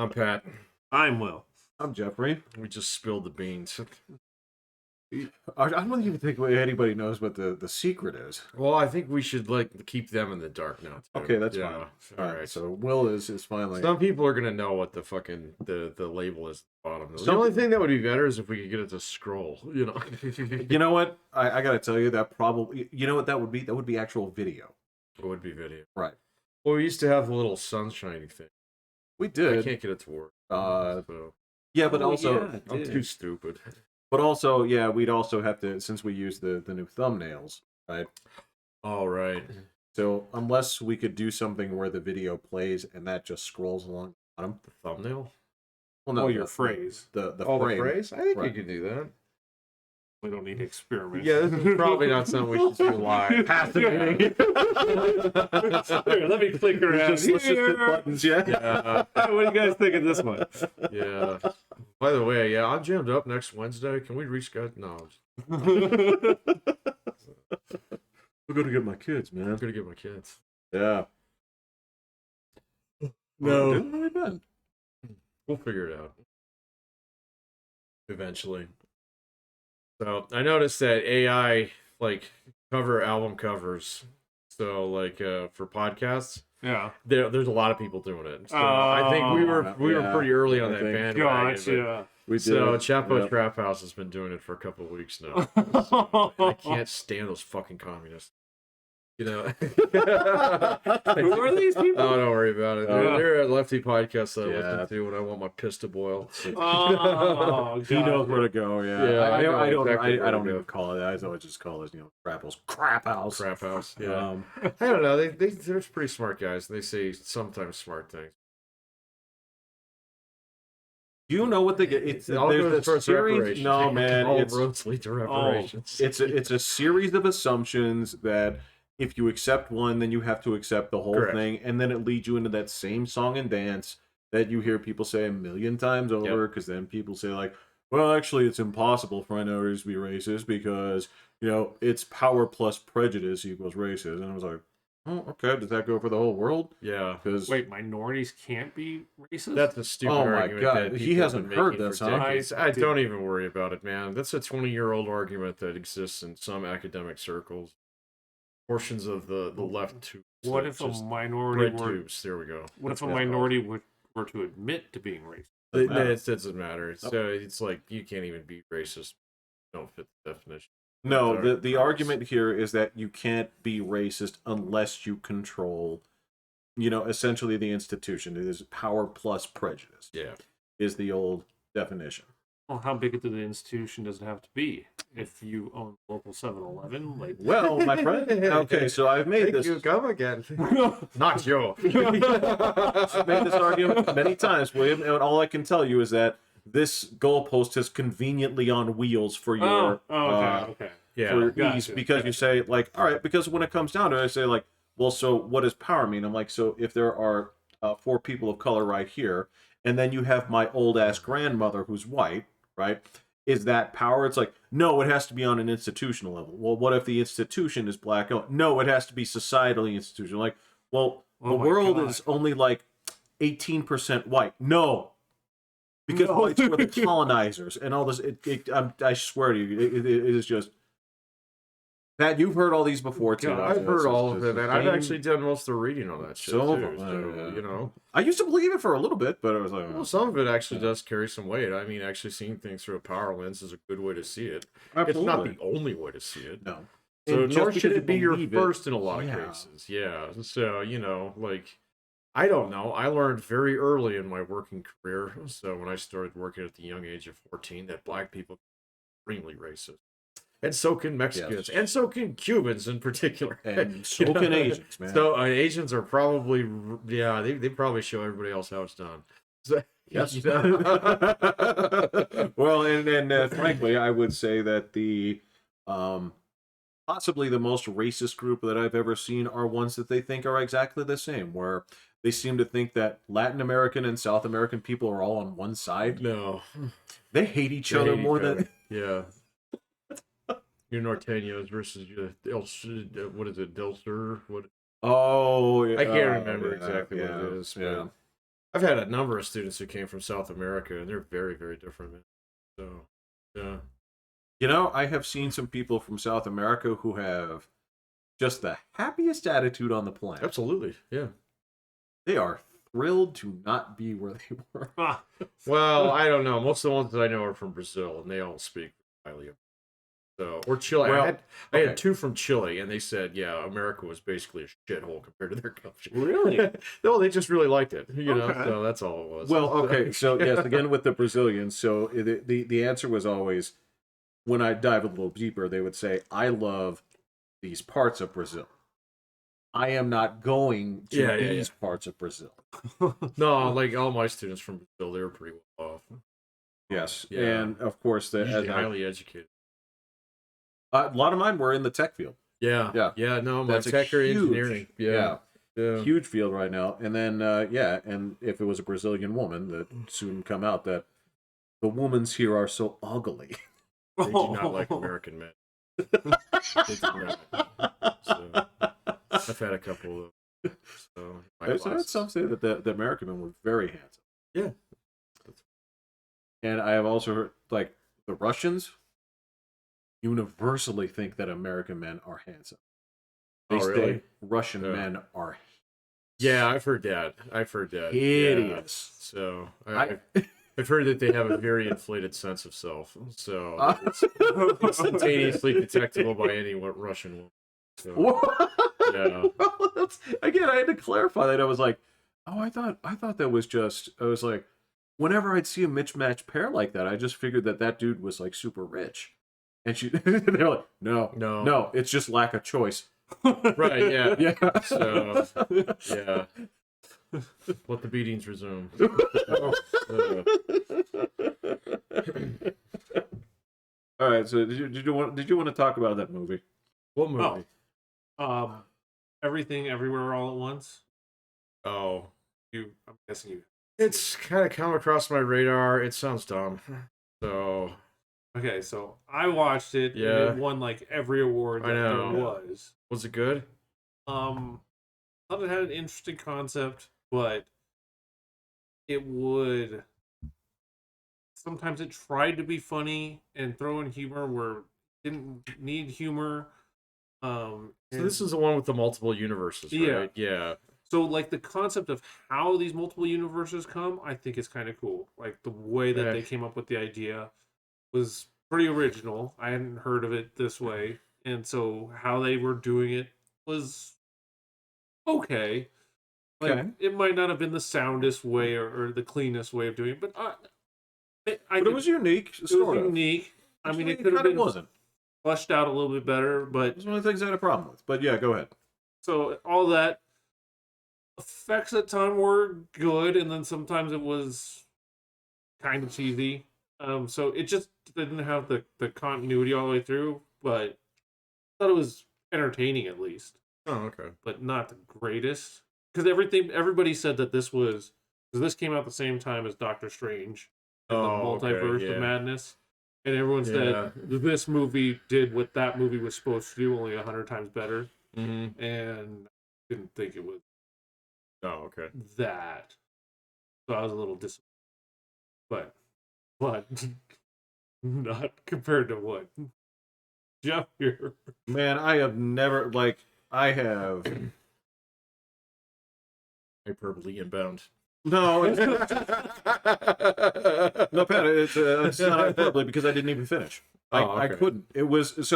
I'm Pat. I'm Will. I'm Jeffrey. We just spilled the beans. I don't even think anybody knows what the secret is. Well, I think we should keep them in the dark now. Too. Okay, that's yeah. fine. All right. So Will is finally. Some people are gonna know what the fucking the label is at the bottom. The only thing that would be better is if we could get it to scroll. You know. You know what? I gotta tell you that probably. You know what that would be? That would be actual video. It would be video. Right. Well, we used to have the little sunshiny thing. We did. I can't get it to work. So. Yeah, but also I'm too stupid. But also, yeah, we'd also have to, since we use the new thumbnails, right? All right. So unless we could do something where the video plays and that just scrolls along the bottom. The thumbnail? Well, no, your phrase. The frame. The phrase? I think we could do that. We don't need to experiment. Yeah, this is probably not something we should do live. Fascinating. Here, let me click around. Let's just hit buttons, yeah. What do you guys think of this one? Yeah. By the way, yeah, I'm jammed up next Wednesday. Can we reschedule? No. I'm gonna get my kids, man. I'm gonna get my kids. Yeah. No. We'll figure it out. Eventually. So I noticed that AI cover album covers. So for podcasts, Yeah. there's a lot of people doing it. So I think we were pretty early on that bandwagon. Gotcha. We did. So Chapo Trap House has been doing it for a couple of weeks now. I can't stand those fucking communists. You know. Who are these people? Oh, don't worry about it. They're a lefty podcast that I listen to when I want my piss to boil. Oh, he knows where to go. Yeah, Yeah, I don't. exactly I don't even call it that. I always just call it, crap house. Crap house. Yeah. I don't know. They're pretty smart guys. They say sometimes smart things. Do you know what they get? It's there's a series. No, man. All roads lead to reparations. It's a series of assumptions that if you accept one, then you have to accept the whole thing, and then it leads you into that same song and dance that you hear people say a million times over. Because then people say well, actually, it's impossible for minorities to be racist because it's power plus prejudice equals racist. And I was like, oh, okay. Does that go for the whole world? Yeah. Because wait, minorities can't be racist? That's a stupid argument. Oh my god, he hasn't heard this, huh? I don't even worry about it, man. That's a 20-year-old argument that exists in some academic circles. Portions of the left tubes. What if a minority tubes? There we go. What if a minority were to admit to being racist? It doesn't matter. So it's you can't even be racist. Don't fit the definition. No, the argument here is that you can't be racist unless you control, essentially the institution. It is power plus prejudice. Yeah, is the old definition. Well, how big of the institution does it have to be? If you own local 7-Eleven, well, my friend. Okay, so I've made this. You come again. Not you. I've made this argument many times, William, and all I can tell you is that this goalpost is conveniently on wheels for your okay. Yeah, for your ease, because you say all right, because when it comes down to it, I say well, so what does power mean? I'm so if there are 4 people of color right here, and then you have my old ass grandmother who's white, right? Is that power? It's no, it has to be on an institutional level. Well, what if the institution is black? No, it has to be societally institutional. The world is only 18% white. No. Because whites were the colonizers and all this. I swear to you, it is just... Pat, you've heard all these before, too. I've heard all of it, and I've actually done most of the reading on that shit, I used to believe it for a little bit, but I was well, some of it actually does carry some weight. I mean, actually seeing things through a power lens is a good way to see it. Absolutely. It's not the only way to see it. No. So nor should it be your first in a lot of cases. Yeah. So, I don't know. I learned very early in my working career, so when I started working at the young age of 14, that black people are extremely racist. And so can Mexicans, and so can Cubans in particular. And so can Asians, man. So Asians are probably, they probably show everybody else how it's done. So, yes. Well, and frankly, I would say that the possibly the most racist group that I've ever seen are ones that they think are exactly the same, where they seem to think that Latin American and South American people are all on one side. No. They hate each other more than... Yeah. Your Norteños versus your what is it, Delster? What? Oh, I can't remember exactly what it is. Yeah. I've had a number of students who came from South America, and they're very, very different. Man. So, yeah. You know, I have seen some people from South America who have just the happiest attitude on the planet. Absolutely, yeah. They are thrilled to not be where they were. Well, I don't know. Most of the ones that I know are from Brazil, and they all speak highly of it. So, or Chile. Well, I had two from Chile, and they said, yeah, America was basically a shithole compared to their country. Really? No, they just really liked it, you know. Okay. So that's all it was. Well, okay, so yes, again with the Brazilians, so the answer was always, when I dive a little deeper, they would say, I love these parts of Brazil. I am not going to these parts of Brazil. No, like all my students from Brazil, they were pretty well off. Yes, Yeah. and of course, Usually highly educated. a lot of mine were in the tech field. Yeah. No, my That's a tech or huge- engineering. Yeah. Huge field right now. And then, and if it was a Brazilian woman, that soon come out that the women's here are so ugly. They do not like American men. They do not. So, I've had a couple of them. So, I've heard some say that the American men were very handsome. Yeah. And I have also heard, like, the Russians universally think that American men are handsome. They Oh, really? say Russian men are Yeah, I've heard that. hideous. Yeah. So I've heard that they have a very inflated sense of self. So it's instantaneously detectable by any Russian woman. So, yeah. Again, I had to clarify that. I was like, oh, I thought that was just. I was like, whenever I'd see a mismatched pair like that, I just figured that dude was like super rich. And they're like, no, it's just lack of choice. Right, yeah. Yeah. So, yeah. Let the beatings resume. All right. So did you want to talk about that movie? What movie? Everything, Everywhere, All at Once. Oh, I'm guessing you. it's kind of come across my radar. It sounds dumb. So, Okay, so I watched it. Yeah. And it won like every award that I know. there was. was it good? Thought it had an interesting concept, but it would. Sometimes it tried to be funny and throw in humor where it didn't need humor. So this is the one with the multiple universes, right? Yeah. So, like, the concept of how these multiple universes come, I think is kind of cool. Like, the way that they came up with the idea was pretty original. I hadn't heard of it this way. And so, how they were doing it was okay. Like, it might not have been the soundest way or the cleanest way of doing it, but it was unique. It was unique. I mean, it could have been wasn't fleshed out a little bit better, but it's one of the things I had a problem with. But yeah, go ahead. so all that effects at time were good, and then sometimes it was kind of cheesy. So it just didn't have the continuity all the way through, but I thought it was entertaining at least. Oh, okay. But not the greatest. Because everybody said that this was, because this came out the same time as Doctor Strange and the Multiverse of Madness. And everyone said this movie did what that movie was supposed to do, only 100 times better. Mm-hmm. And didn't think it was that. So I was a little disappointed. But not compared to what Jeff here. Man, I have never I have hyperbole inbound. No, it's no, Pat, it's not hyperbole because I didn't even finish. I couldn't. It was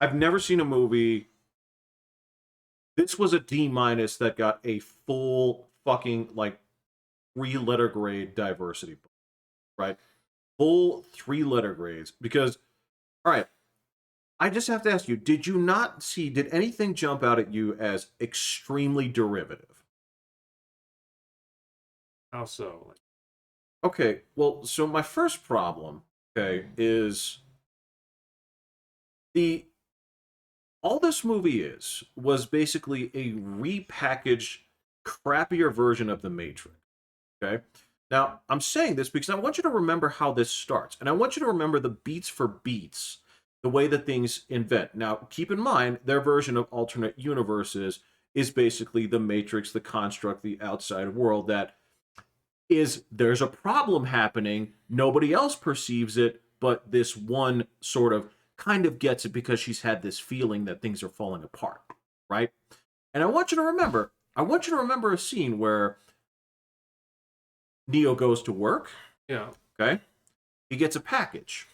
I've never seen a movie. This was a D- that got a full fucking 3-letter grade diversity, right? Full 3-letter grades because, all right. I just have to ask you: did anything jump out at you as extremely derivative? How so? Okay, well, so my first problem, is all this movie was basically a repackaged, crappier version of The Matrix. Okay? Now, I'm saying this because I want you to remember how this starts, and I want you to remember the beats for beats, the way that things invent. Now, keep in mind, their version of alternate universes is basically the Matrix, the construct, the outside world that is, there's a problem happening, nobody else perceives it, but this one sort of kind of gets it because she's had this feeling that things are falling apart, right? And I want you to remember a scene where Neo goes to work. Yeah. Okay. He gets a package.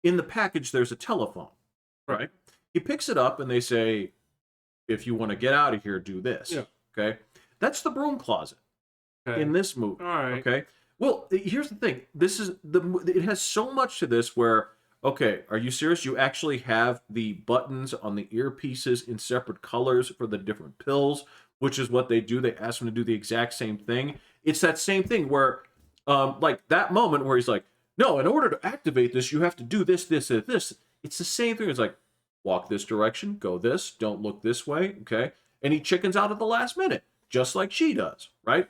In the package, there's a telephone, right? He picks it up and they say, if you want to get out of here, do this. Yeah. Okay. That's the broom closet in this movie. All right. Okay. Well, here's the thing. It has so much to this where, okay, are you serious? You actually have the buttons on the earpieces in separate colors for the different pills, which is what they do. They ask him to do the exact same thing. It's that same thing where, like that moment where he's like, no, in order to activate this, you have to do this, this, and this. It's the same thing. It's like, walk this direction, go this, don't look this way, okay? And he chickens out at the last minute, just like she does, right?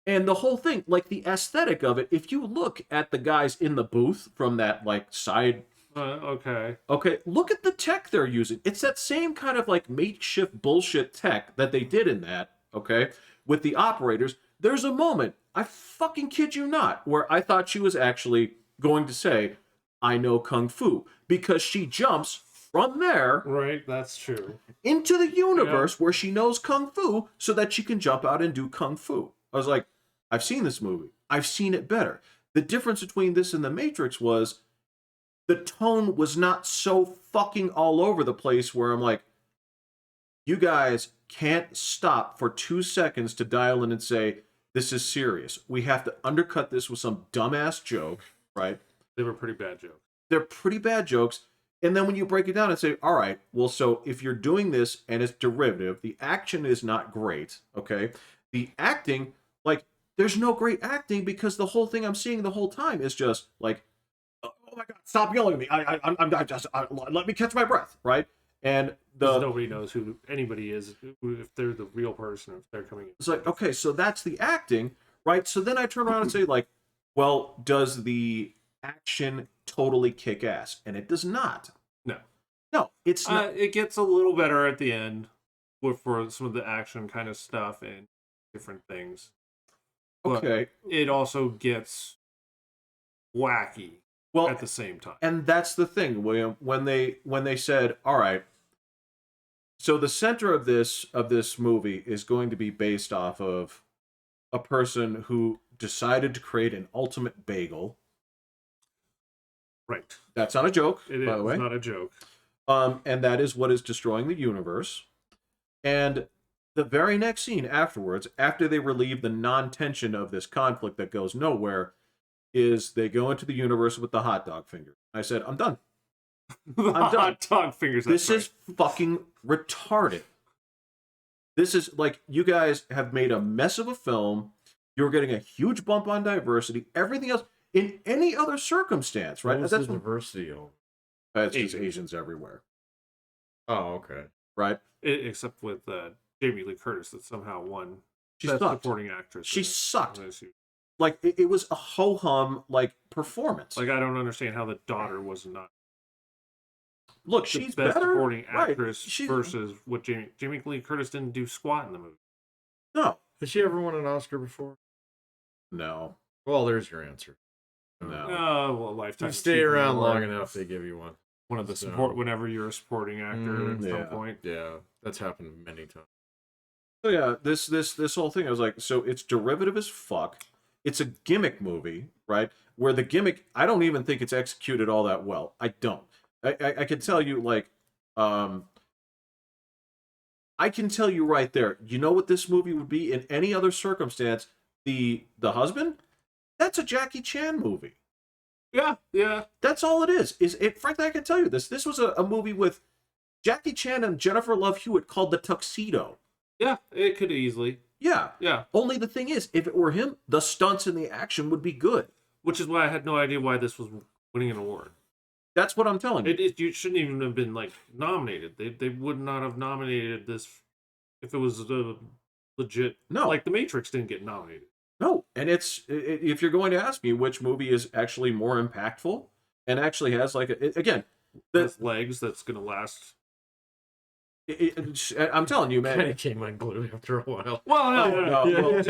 And the whole thing, like the aesthetic of it, if you look at the guys in the booth from that like side, okay, look at the tech they're using. It's that same kind of like makeshift bullshit tech that they did in that, okay, with the operators. There's a moment, I fucking kid you not, where I thought she was actually going to say, I know Kung Fu, because she jumps from there, right, that's true, into the universe where she knows Kung Fu so that she can jump out and do Kung Fu. I was like, I've seen this movie. I've seen it better. The difference between this and The Matrix was the tone was not so fucking all over the place where I'm like, you guys can't stop for 2 seconds to dial in and say, this is serious. We have to undercut this with some dumbass joke, right? They were pretty bad jokes. They're pretty bad jokes. And then when you break it down and say, all right, well, so if you're doing this and it's derivative, the action is not great, okay? The acting, like, there's no great acting because the whole thing I'm seeing the whole time is just like, oh my God, stop yelling at me. Let me catch my breath, right? And nobody knows who anybody is, if they're the real person or if they're coming in. It's like, okay, so that's the acting, right? So then I turn around and say, like, well, does the action totally kick ass? And it does not. No, it's not. It gets a little better at the end for some of the action kind of stuff and different things. But okay. It also gets wacky at the same time. And that's the thing, William, when they said, all right, so the center of this movie is going to be based off of a person who decided to create an ultimate bagel. Right. That's not a joke, by the way. It's not a joke. And that is what is destroying the universe. And the very next scene afterwards, after they relieve the non-tension of this conflict that goes nowhere, is they go into the universe with the hot dog finger. I said, I'm done. I'm done. Hot dog fingers. This is fucking retarded. This is like, you guys have made a mess of a film. You're getting a huge bump on diversity. Everything else, in any other circumstance, right? That's the diversity. It's just Asians everywhere. Oh, okay. Right? Except with Jamie Lee Curtis that somehow won Best Supporting Actress. She sucked. Like, it was a ho-hum, like, performance. Like, I don't understand how the daughter was not. Look, she's Best better. Supporting Actress versus what Jamie Lee Curtis didn't do squat in the movie. No. Has she ever won an Oscar before? No. Well, there's your answer. No. Well, Lifetime. You stay around long enough, they give you one. One of the support whenever you're a supporting actor at some point. Yeah, that's happened many times. So yeah, this whole thing, I was like, so it's derivative as fuck. It's a gimmick movie, right? Where the gimmick, I don't even think it's executed all that well. I don't. I can tell you, like, I can tell you right there. You know what this movie would be in any other circumstance? The husband? That's a Jackie Chan movie. Yeah. That's all it is. Frankly, I can tell you this. This was a movie with Jackie Chan and Jennifer Love Hewitt called The Tuxedo. Yeah, it could easily. Yeah. Only the thing is, if it were him, the stunts and the action would be good. Which is why I had no idea why this was winning an award. That's what I'm telling you. You shouldn't even have been, like, nominated. They would not have nominated this if it was legit. No. Like, The Matrix didn't get nominated. No, and if you're going to ask me which movie is actually more impactful and actually has, like, again, has legs that's going to last I'm telling you, man. Kind of came unglued after a while. Well, No, just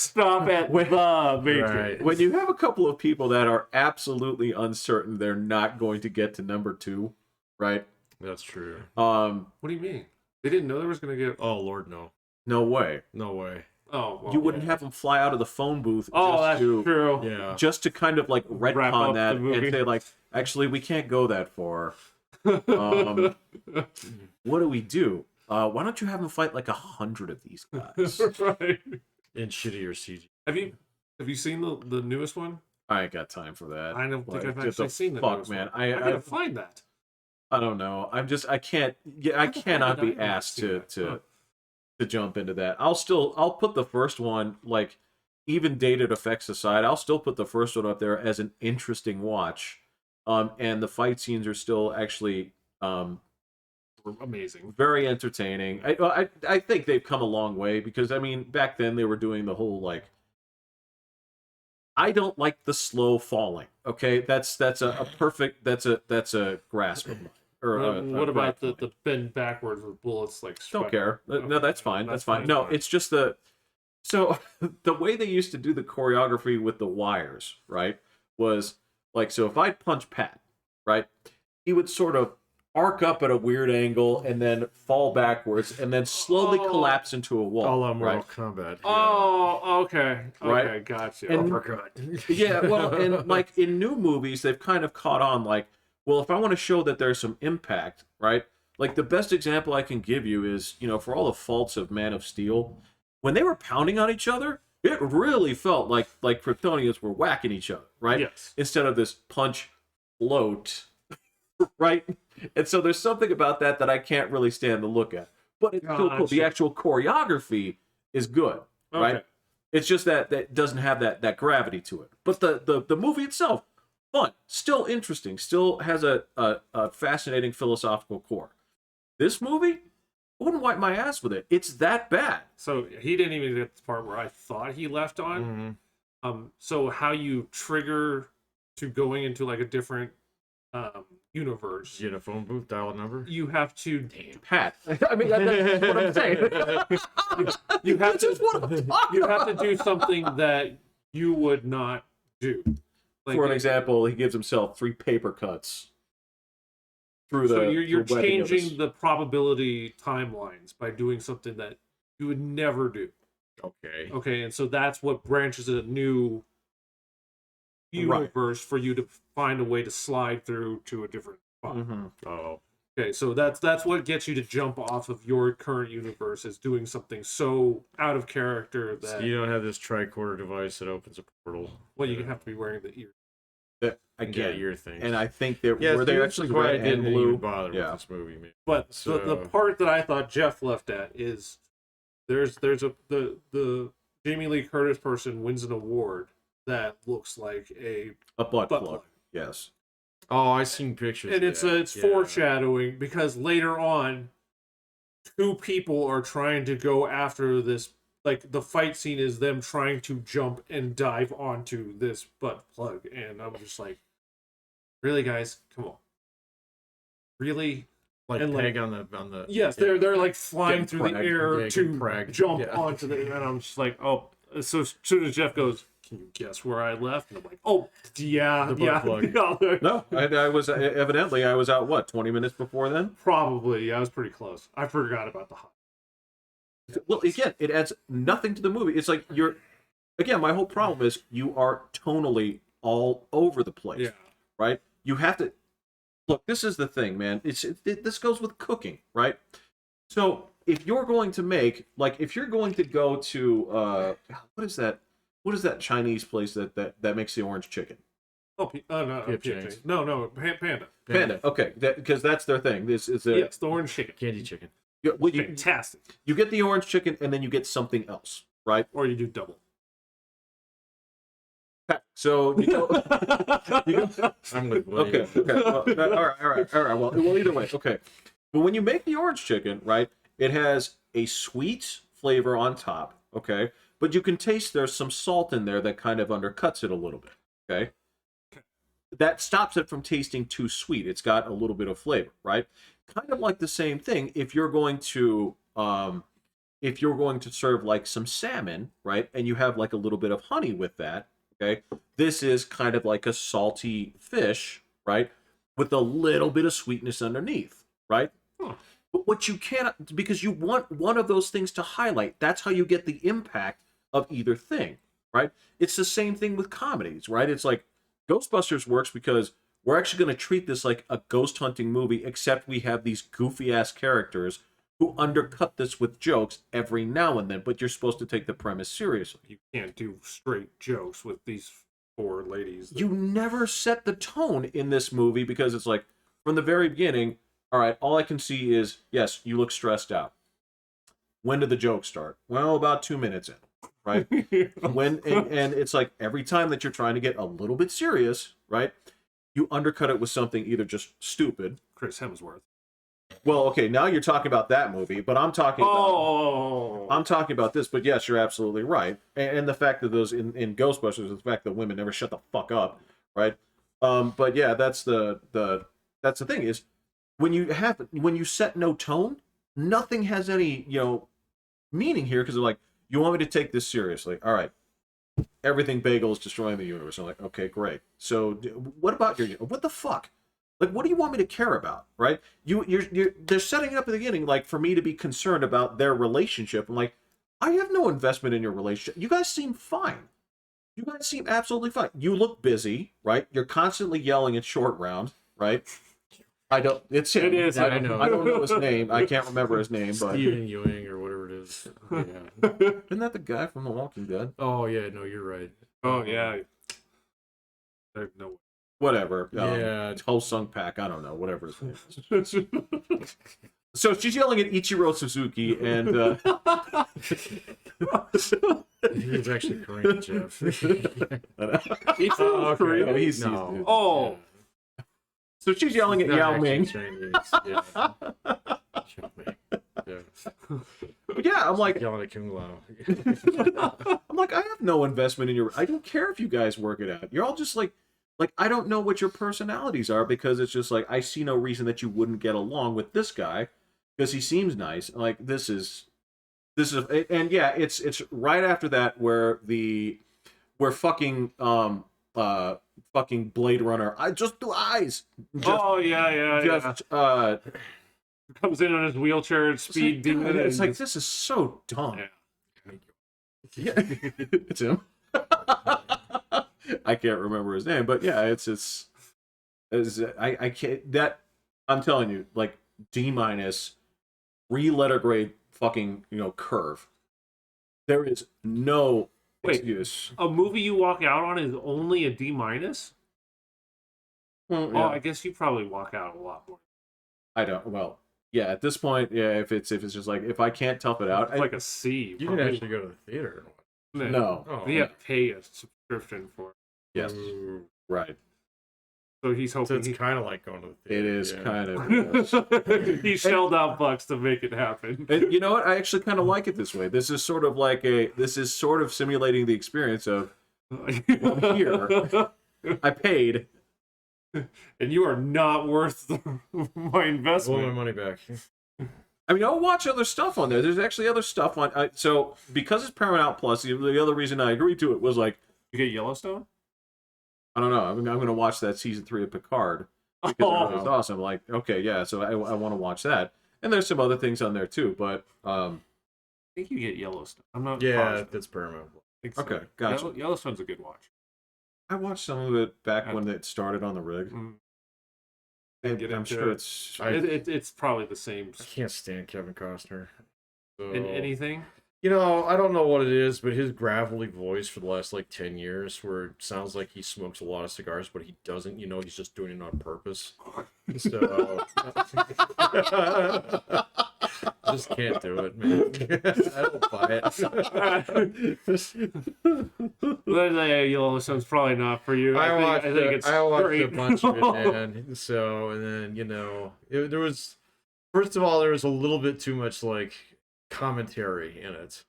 stop at the Matrix. Right. when you have a couple of people that are absolutely uncertain they're not going to get to number 2, right? That's true. What do you mean? They didn't know there was going to get. Oh Lord, no, No way. no way. Oh, well, You wouldn't have them fly out of the phone booth that's true. Yeah. just to kind of like Wrap retcon up that the movie. and say like, actually, we can't go that far. What do we do? Why don't you have them fight like 100 of these guys? Right. And shittier CG. Have you seen the newest one? I ain't got time for that. I don't think Like, I've get actually the seen the fuck, newest man. one. I gotta find that. I don't know. I can't. Yeah, I How the fuck cannot did be I not asked see to that? Huh. to jump into that. I'll put the first one, like, even dated effects aside, I'll still put the first one up there as an interesting watch. And the fight scenes are still actually Amazing. very entertaining. I think they've come a long way because I mean back then they were doing the whole like. I don't like the slow falling. Okay, that's a perfect that's a grasp of mine. Or What about the bend backwards with bullets like? Don't care. No, that's fine. That's fine. fine, No, fine. it's just so the way they used to do the choreography with the wires, right, was like so if I'd punch Pat, right, he would sort of arc up at a weird angle and then fall backwards and then slowly collapse into a wall. All on Mortal right? Kombat. Oh, okay. Right? Okay, gotcha. And- Uppercut. Yeah, well, and like in new movies, they've kind of caught on like, well, if I want to show that there's some impact, right? Like the best example I can give you is, for all the faults of Man of Steel, when they were pounding on each other, it really felt like Kryptonians were whacking each other, right? Yes. Instead of this punch float, right? And so there's something about that I can't really stand to look at. But it's still cool. The Gotcha. actual choreography is good, right? Okay. It's just that doesn't have that gravity to it. But the movie itself, fun, still interesting, still has a fascinating philosophical core. This movie, I wouldn't wipe my ass with it. It's that bad. So he didn't even get the part where I thought he left on. Mm-hmm. So how you trigger to going into like a different universe? Get a phone booth, dial a number. You have to. Pat. I mean, that's what I'm saying. You have That's just what I'm to. talking You about. have to do something that you would not do. Like, For an example, he gives himself 3 paper cuts through the. so you're through webbing of his- changing the probability timelines by doing something that you would never do. Okay. Okay, and so that's what branches a new universe for you to find a way to slide through to a different spot. Mhm. Oh. Okay, so that's what gets you to jump off of your current universe is doing something so out of character that So you don't have this tricorder device that opens a portal. well, you have to be wearing the ear. That- Yeah, Again, ear things. and I think that yeah, were they this actually is why I red and didn't blue? even bother Yeah. with this movie, man. But So- the part that I thought Jeff left at is there's the Jamie Lee Curtis person wins an award that looks like a A butt butt plug. plug. Yes. Oh, I seen pictures. And of it's that. it's Yeah. foreshadowing because later on 2 people are trying to go after this, like the fight scene is them trying to jump and dive onto this butt plug, and I'm just like, really, guys, come on, really? Like and, like- peg on the. Yes, yeah. they're like flying Getting through the pragged. air Yeah, to getting pragged. jump Yeah. onto the, and I'm just like, oh. So as soon as Jeff goes, can you guess where I left? And I'm like, oh yeah, The butt yeah, plug. yeah. No, I was evidently I was out 20 minutes before then. Probably, yeah, I was pretty close. I forgot about the hot. Well, again, it adds nothing to the movie. It's like again, my whole problem is you are tonally all over the place, Yeah. right? You have to look. This is the thing, man. This goes with cooking, right? So if you're going to make if you're going to go to what is that Chinese place that makes the orange chicken? Oh, no, Pip Pip Chang's. no, Panda. Panda. Okay, because that's their thing. This is a Yes, the orange chicken. Candy chicken. well, Fantastic. you get the orange chicken and then you get something else, right? Or you do double. So you go, you go I'm with okay, William. okay. Well, all right. Well, either way, okay. But when you make the orange chicken, right, it has a sweet flavor on top, okay? But you can taste there's some salt in there that kind of undercuts it a little bit, okay? that stops it from tasting too sweet. It's got a little bit of flavor, right? Kind of like the same thing if you're going to serve like some salmon, right? And you have like a little bit of honey with that, okay? This is kind of like a salty fish, right? With a little bit of sweetness underneath, right? Huh. But what you cannot, because you want one of those things to highlight, that's how you get the impact of either thing, right? It's the same thing with comedies, right? It's like Ghostbusters works because we're actually going to treat this like a ghost hunting movie, except we have these goofy ass characters who undercut this with jokes every now and then, but you're supposed to take the premise seriously. You can't do straight jokes with these four ladies. You never set the tone in this movie because it's like, from the very beginning, all right, all I can see is, yes, you look stressed out. When did the joke start? Well, about 2 minutes in, right? And it's like every time that you're trying to get a little bit serious, right? You undercut it with something either just stupid. Chris Hemsworth. Well, okay, now you're talking about that movie, but I'm talking about this. But yes, you're absolutely right, and the fact that those in Ghostbusters, the fact that women never shut the fuck up, right? But yeah, that's the thing is when you set no tone, nothing has any meaning here because they're like, you want me to take this seriously? All right, everything bagel is destroying the universe. I'm like, okay, great. So what about what the fuck? Like, what do you want me to care about, right? They're setting it up at the beginning, like, for me to be concerned about their relationship. I'm like, I have no investment in your relationship. You guys seem fine. You guys seem absolutely fine. You look busy, right? You're constantly yelling at Short Round, right? It's him. It is. I know. I don't know his name. I can't remember his name, but Steven Ewing or whatever it is. Yeah. isn't that the guy from The Walking Dead? Oh yeah, no, you're right. Oh yeah. There's no. Whatever. Yeah. Ho Sung Pak. I don't know. Whatever his name is. So she's yelling at Ichiro Suzuki, and He's actually Korean, Jeff. Ichiro's Korean. Yeah, he's No. Oh. So she's yelling at Not Yao actually Ming. Chinese. Yeah. Yao Ming. Yeah. But yeah, I'm like, Yelling at Kung Lao. I have no investment in your. I don't care if you guys work it out. You're all just like I don't know what your personalities are because it's just like I see no reason that you wouldn't get along with this guy because he seems nice. Like this is, and yeah, it's right after that where fucking Blade Runner. I just do eyes. Comes in on his wheelchair at speed demon. It's like this is so dumb. Yeah. Yeah, it's him. I can't remember his name, but yeah, it's I can't that I'm telling you, like D-, 3-letter grade fucking curve. There is no excuse. A movie you walk out on is only a D-? Well, Oh, yeah. I guess you probably walk out a lot more. I don't. Well, yeah. At this point, yeah. If it's just like if I can't tough it out, It's like a C. You didn't actually go to the theater. No. Oh, You have to pay a subscription for it. yes, Ooh. right. So he's So hoping it's kind of like going to the theater. It is yeah. kind of. he shelled out bucks to make it happen. And you know what? I actually kind of like it this way. This is sort of simulating the experience of I'm here. I paid. And you are not worth my Blow investment. my money back. I mean, I'll watch other stuff on there. There's actually other stuff on. So because it's Paramount Plus, the other reason I agreed to it was like, You get Yellowstone? I don't know. I'm going to watch that season 3 of Picard because it was awesome. Like, okay, yeah. So I want to watch that. And there's some other things on there too, but I think you get Yellowstone. I'm not Yeah, positive. that's Paramount. I think so. okay, gotcha. Yellowstone's a good watch. I watched some of it back when it started on the rig. Mm. And Get I'm into sure it. it's. It's probably the same I can't stand Kevin Costner. So, in anything. I don't know what it is, but his gravelly voice for the last 10 years, where it sounds like he smokes a lot of cigars, but he doesn't. He's just doing it on purpose. So, just can't do it, man. I don't buy it. Yellowstone's probably not for you. I think it's watched great. a bunch of it, man. So, and then there was, first of all, there was a little bit too much commentary in it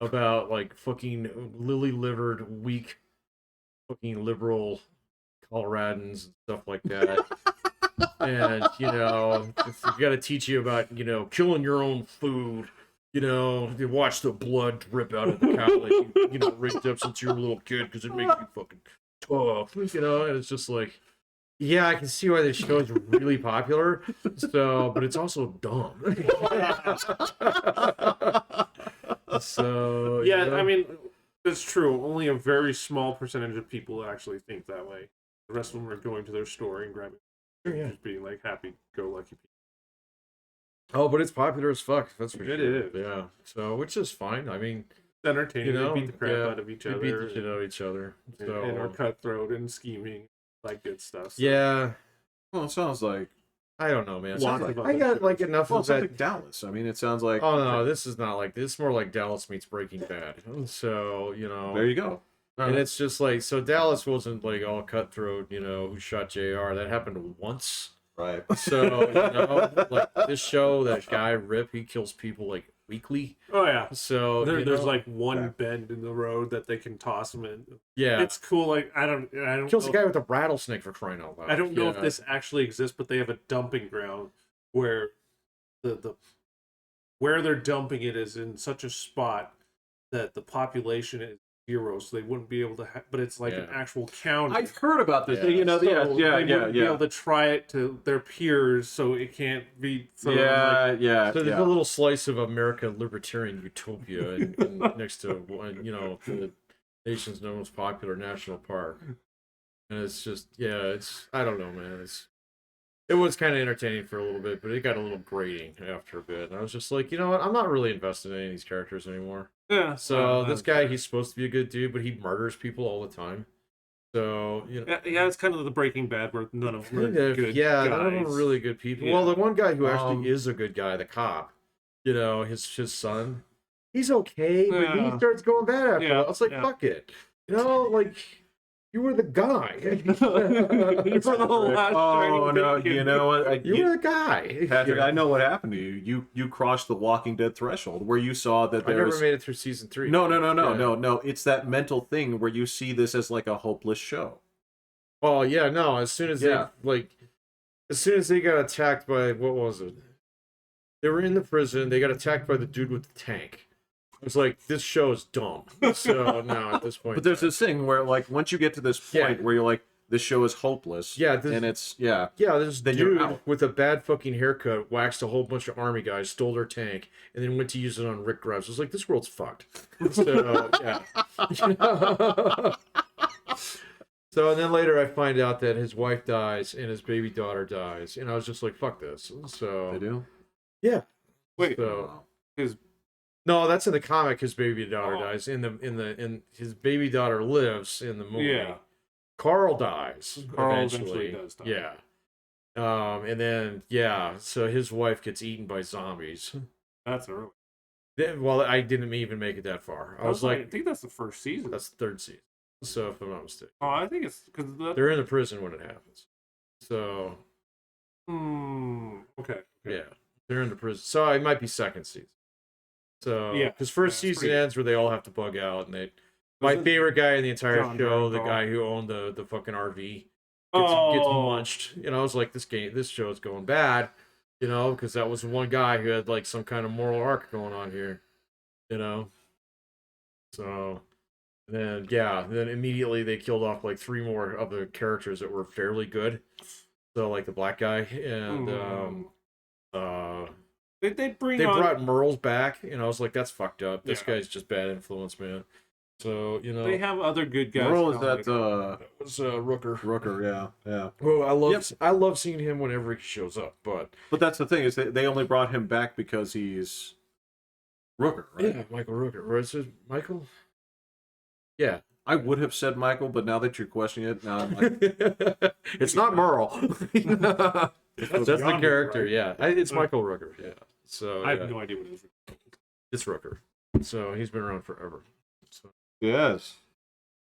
about fucking lily-livered, weak, fucking liberal Coloradans and stuff like that. And, you know, we got to teach you about, you know, killing your own food. You know, you watch the blood drip out of the cow that you know, raised up since you were a little kid because it makes you fucking tough. You know, and it's just like, yeah, I can see why this show is really popular. So, but it's also dumb. So, yeah, you know? I mean, it's true. Only a very small percentage of people actually think that way. The rest of them are going to their store and grabbing, just being like happy-go-lucky people. Oh, but it's popular as fuck. That's for sure. It is. Yeah. So, which is fine. I mean, It's entertaining. you know, They beat the crap out of each other. They beat the shit out of each other. So, and are cutthroat and scheming, like good stuff. So. yeah. Well, it sounds like I don't know, man. Lots Like, of I other got shows. like enough well, of it's like that. Dallas. I mean, it sounds like. Oh no, this is not like this. It's more like Dallas meets Breaking Bad. So, you know, There you go. and it's just like, so Dallas wasn't like all cutthroat, you know, who shot JR. That happened once. Right. So, you know, like this show, that guy Rip, he kills people like weekly. Oh yeah. So There's like one bend in the road that they can toss them in. yeah, It's cool. Like I don't kills know, a guy with a rattlesnake for crying out loud. I don't know if this actually exists, but they have a dumping ground where the where they're dumping it is in such a spot that the population is 0, so they wouldn't be able to. But it's like an actual county. I've heard about this. Yeah. You know, So yeah, they wouldn't be yeah. able to try it to their peers, so it can't be. So Yeah, yeah. So there's yeah. a little slice of America libertarian utopia next to, you know, the nation's most popular national park, and it's just, yeah, it's, I don't know, man. It was kind of entertaining for a little bit, but it got a little grating after a bit, and I was just like, you know what, I'm not really invested in any of these characters anymore. yeah. So this guy, he's supposed to be a good dude, but he murders people all the time. So, you know, Yeah, it's kind of the Breaking Bad where none of them are good yeah, guys. none of them are really good people. Yeah. Well, the one guy who actually is a good guy, the cop, you know, his son, he's okay, but Yeah. he starts going bad after Yeah, I was like, yeah. fuck it, you know, like you were the guy. You were the last Oh shining no! beacon. You know what? You were the guy. Patrick, I know what happened to you. You crossed the Walking Dead threshold where you saw that I there never was. made it through season 3. No. It's that mental thing where you see this as like a hopeless show. Oh yeah, no. As soon as as soon as they got attacked by, what was it? They were in the prison. They got attacked by the dude with the tank. I was like, this show is dumb. So now at this point, But there's this thing where like once you get to this point where you're like, this show is hopeless. Yeah, and it's this then you're dude out. with a bad fucking haircut waxed a whole bunch of army guys, stole their tank, and then went to use it on Rick Grimes. I was like, this world's fucked. So yeah. So and then later I find out that his wife dies and his baby daughter dies, and I was just like, fuck this. So They do. yeah. Wait, So his no, that's in the comic. His baby daughter dies. In his baby daughter lives in the movie. Yeah. Carl dies. Carl eventually does die. Yeah. And then so his wife gets eaten by zombies. That's early. Well, I didn't even make it that far. I was I like, think that's the first season. that's the 3rd season. So if I'm not mistaken, I think it's because they're in the prison when it happens. So okay. yeah, they're in the prison. So it might be 2nd season. So Yeah, because first that's season pretty- ends where they all have to bug out, and my favorite guy in the entire John show, the Bernthal. guy who owned the fucking RV, gets Oh. munched. You know, I was like, this show is going bad. You know, because that was one guy who had like some kind of moral arc going on here. You know, so then then immediately they killed off like 3 more of the characters that were fairly good. So like the black guy and They they brought Merle's back, and I was like, that's fucked up. This Yeah. guy's just bad influence, man. So, you know, They have other good guys. Merle is now, that that was Rooker. Rooker, yeah. Well, I love seeing him whenever he shows up, but But that's the thing is they only brought him back because he's Rooker, right? yeah, Michael Rooker. Or is it Michael? Yeah. I would have said Michael, but now that you're questioning it, now I'm like, It's not Merle. That's the Johnny, character, right? yeah. It's Michael Rooker, yeah. So I have no idea what it is. it's Rooker. So he's been around forever. So. yes.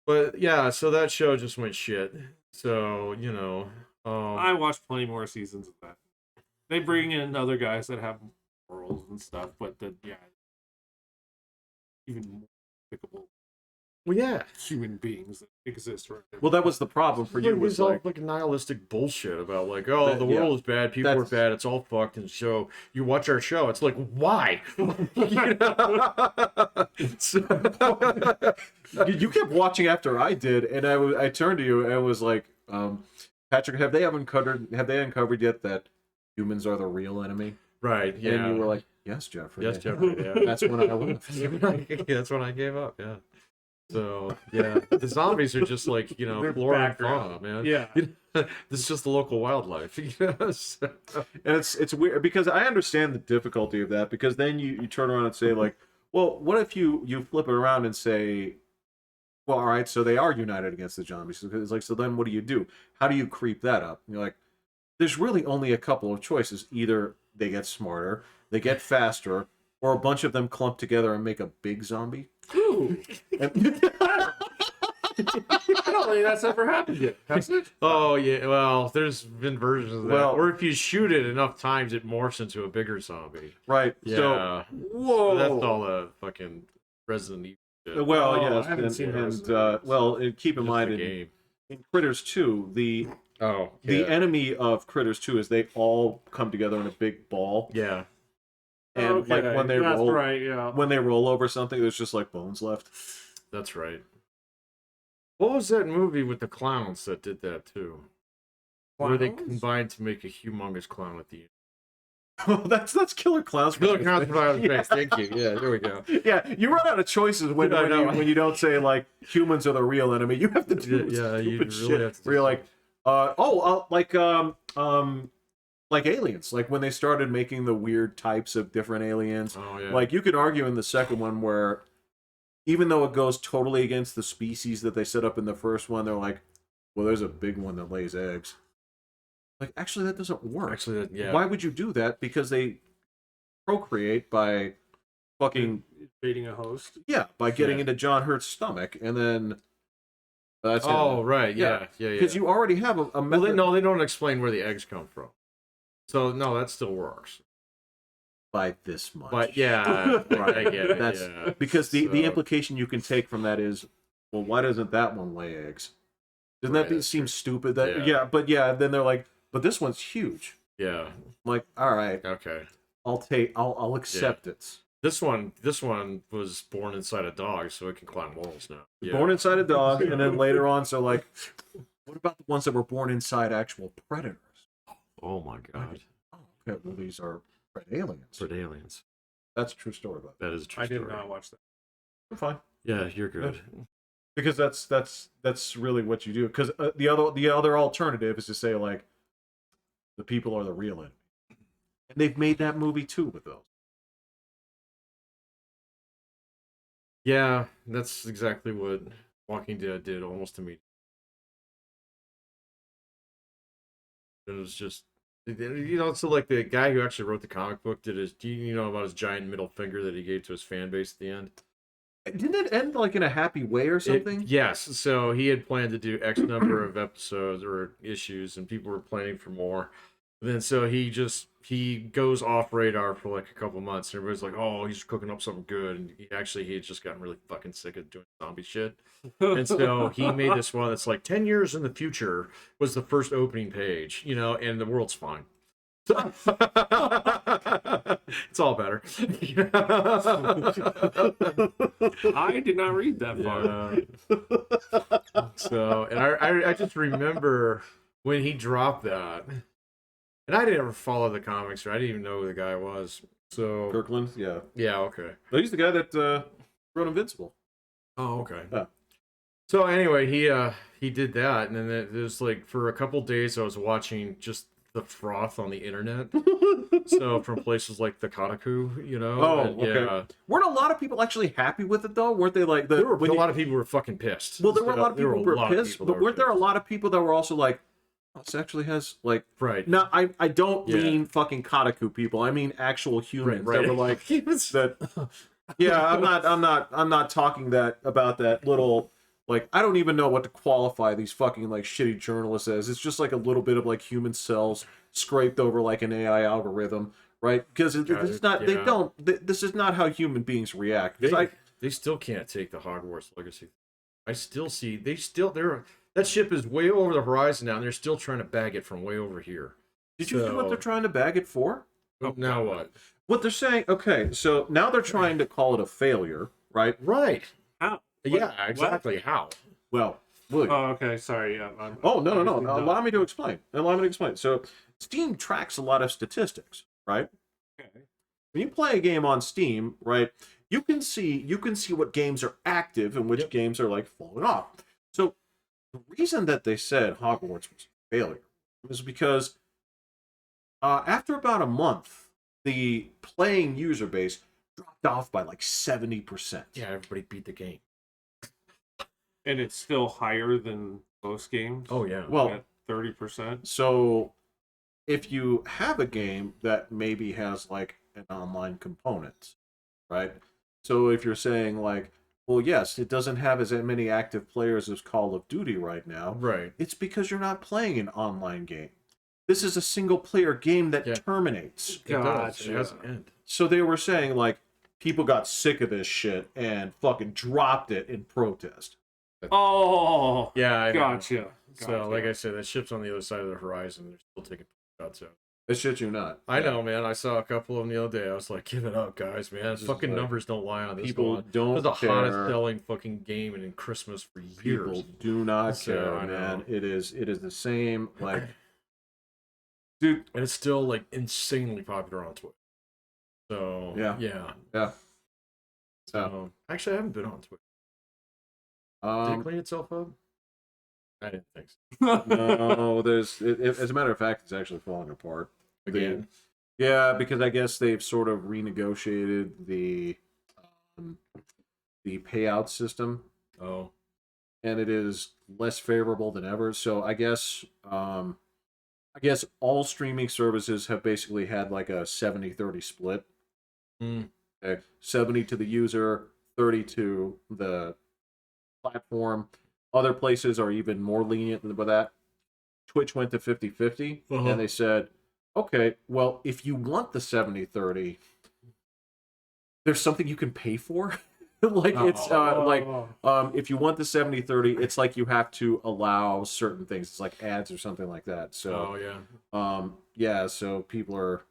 But yeah, so that show just went shit. So, you know. I watched plenty more seasons of that. They bring in other guys that have morals and stuff, but even more despicable. Well, yeah. human beings that exist right now. Well, that was the problem for you. Was It's all like, like nihilistic bullshit about like, oh, the yeah, world is bad, people are bad, it's all fucked, and so you watch our show, it's like, why? You kept watching after I did, and I turned to you and I was like, Patrick, have they uncovered yet that humans are the real enemy? Right. Yeah. And you were like, yes, Jeffrey. Yes, Jeffrey. Yeah. That's when I left. That's when I gave up. Yeah. So yeah, the zombies are just like They're flora and background. fauna, man. Yeah. This is just the local wildlife. So. And it's weird because I understand the difficulty of that, because then you turn around and say like, well, what if you flip it around and say, well, all right, so they are united against the zombies. It's like, so then what do? How do you creep that up? And you're like, there's really only a couple of choices. Either they get smarter, they get faster, or a bunch of them clump together and make a big zombie. Ooh. I don't think that's ever happened yet, has it? Oh yeah, well, there's been versions of that. Well, or if you shoot it enough times, it morphs into a bigger zombie. Right. Yeah. So, whoa. That's all the fucking Resident Evil shit. Well, Oh, yes, I haven't seen and those. and keep in Just mind the game. in Critters 2, the Yeah. enemy of Critters 2 is they all come together in a big ball, Yeah. and like when they that's roll, right, yeah. when they roll over something, there's just like bones left. That's right. What was that movie with the clowns that did that too? Where they Clowns? combined to make a humongous clown at the end. Well, that's Killer Clowns. Killer Clowns from Outer Yeah. Space. Thank you. Yeah, there we go. Yeah, you run out of choices when, I know. when you don't say like humans are the real enemy. You have to do Yeah, you stupid really shit. have to do Where you're like aliens. Like when they started making the weird types of different aliens. Oh yeah. Like you could argue in the second one where, even though it goes totally against the species that they set up in the first one, they're like, well, there's a big one that lays eggs. Like, actually, that doesn't work. Actually, yeah. Why would you do that? Because they procreate by fucking Baiting a host. by getting Yeah. into John Hurt's stomach, and then that's Oh right. Yeah. Yeah. because you already have a Well, method they don't explain where the eggs come from. So no, that still works. by this much. But yeah, Right. I get it. That's yeah. because the So- implication you can take from that is, well, why doesn't that one lay eggs? Doesn't Right, that that's seem stupid? That Yeah. but then they're like, but this one's huge. Yeah. I'm like, all right, Okay. I'll accept it. This one was born inside a dog, so it can climb walls now. Yeah. Born inside a dog, and then later on, so like, what about the ones that were born inside actual predators? Oh my god. Oh, okay, well, these are pred aliens. Pred aliens. That's a true story, but That is a true I did story. not watch that. I'm fine. Yeah, you're good. Because that's really what you do. Because the other alternative is to say like, the people are the real enemy, and they've made that movie too with those. Yeah, that's exactly what Walking Dead did almost to me. It was just, so like the guy who actually wrote the comic book do you know about his giant middle finger that he gave to his fan base at the end? Didn't it end like in a happy way or something? Yes. So he had planned to do X number of episodes or issues, and people were planning for more. And then so he goes off radar for like a couple months, and everybody's like, "Oh, he's cooking up something good." And he had just gotten really fucking sick of doing zombie shit. And so he made this one that's like 10 years in the future was the first opening page, and the world's fine. It's all better. I did not read that far. So, and I just remember when he dropped that, and I didn't ever follow the comics, or I didn't even know who the guy was. So, Kirkland, yeah. yeah, okay. No, he's the guy that wrote Invincible. Oh, okay. Yeah. So anyway, he did that, and then it was like for a couple days I was watching just the froth on the internet. So from places like the Kotaku, Oh, and, okay. yeah. Weren't a lot of people actually happy with it though? Weren't they like There were when a you- lot of people who were fucking pissed. Well, there were a lot of people who were lot of pissed, people that but were weren't there a pissed. lot of people that were also like, oh, this actually has like Right. no, I don't Yeah. mean fucking Kotaku people. I mean actual humans Right. that were like He was- that. Yeah, I'm not talking about that little like I don't even know what to qualify these fucking like shitty journalists as. It's just like a little bit of like human cells scraped over like an AI algorithm, right? Because it's not. They yeah. don't. This is not how human beings react. Because They still can't take the Hogwarts legacy. I still see that ship is way over the horizon now, and they're still trying to bag it from way over here. Did you hear what they're trying to bag it for? Now what? What they're saying, okay, so now they're trying to call it a failure, right? Right. How? Yeah, exactly. What? How? Well, look. Oh, okay. Sorry. Yeah. No. Allow me to explain. So, Steam tracks a lot of statistics, right? Okay. When you play a game on Steam, right, you can see what games are active and which games are like falling off. So, the reason that they said Hogwarts was a failure was because after about a month, the playing user base dropped off by like 70%. Yeah, everybody beat the game. And it's still higher than most games. Oh yeah. Well, at 30%. So if you have a game that maybe has like an online component, right? So if you're saying like, well, yes, it doesn't have as many active players as Call of Duty right now. Right. It's because you're not playing an online game. This is a single player game that terminates. Gotcha. It doesn't end. So they were saying like people got sick of this shit and fucking dropped it in protest. Oh. Yeah, I know. Gotcha. So like I said, that ship's on the other side of the horizon. They're still taking shots out. They shit you not. I know, man. I saw a couple of them the other day. I was like, give it up, guys, man. Fucking numbers don't lie on this. People don't It's the care. hottest selling fucking game in Christmas for years. People do not care, I man. know. It is the same, like, dude. And it's still like insanely popular on Twitch. So Yeah. So actually, I haven't been on Twitch. Did it clean itself up? I didn't think so. No, as a matter of fact, it's actually falling apart Again. Yeah, because I guess they've sort of renegotiated the payout system. Oh. And it is less favorable than ever. So I guess all streaming services have basically had like a 70-30 split. Okay. 70 to the user, 30 to the platform. Other places are even more lenient with that. Twitch went to 50-50, and they said, okay, well, if you want the 70-30, there's something you can pay for. Like if you want the 70-30, it's like you have to allow certain things. It's like ads or something like that. So so people are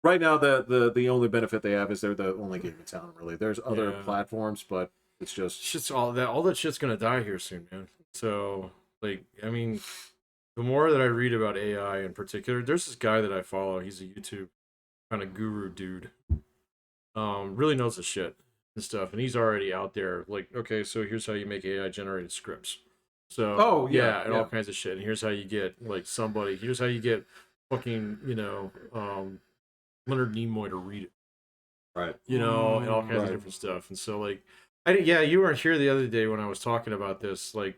right now the only benefit they have is they're the only game in town, really. There's other platforms, but it's just all that shit's gonna die here soon, man. So like, I mean, the more that I read about AI in particular, there's this guy that I follow. He's a YouTube kind of guru dude. Really knows the shit and stuff, and he's already out there. Like, okay, so here's how you make AI generated scripts. So all kinds of shit. And here's how you get here's how you get fucking Leonard Nimoy to read it. Right. And all kinds of different stuff. And so like, you weren't here the other day when I was talking about this. Like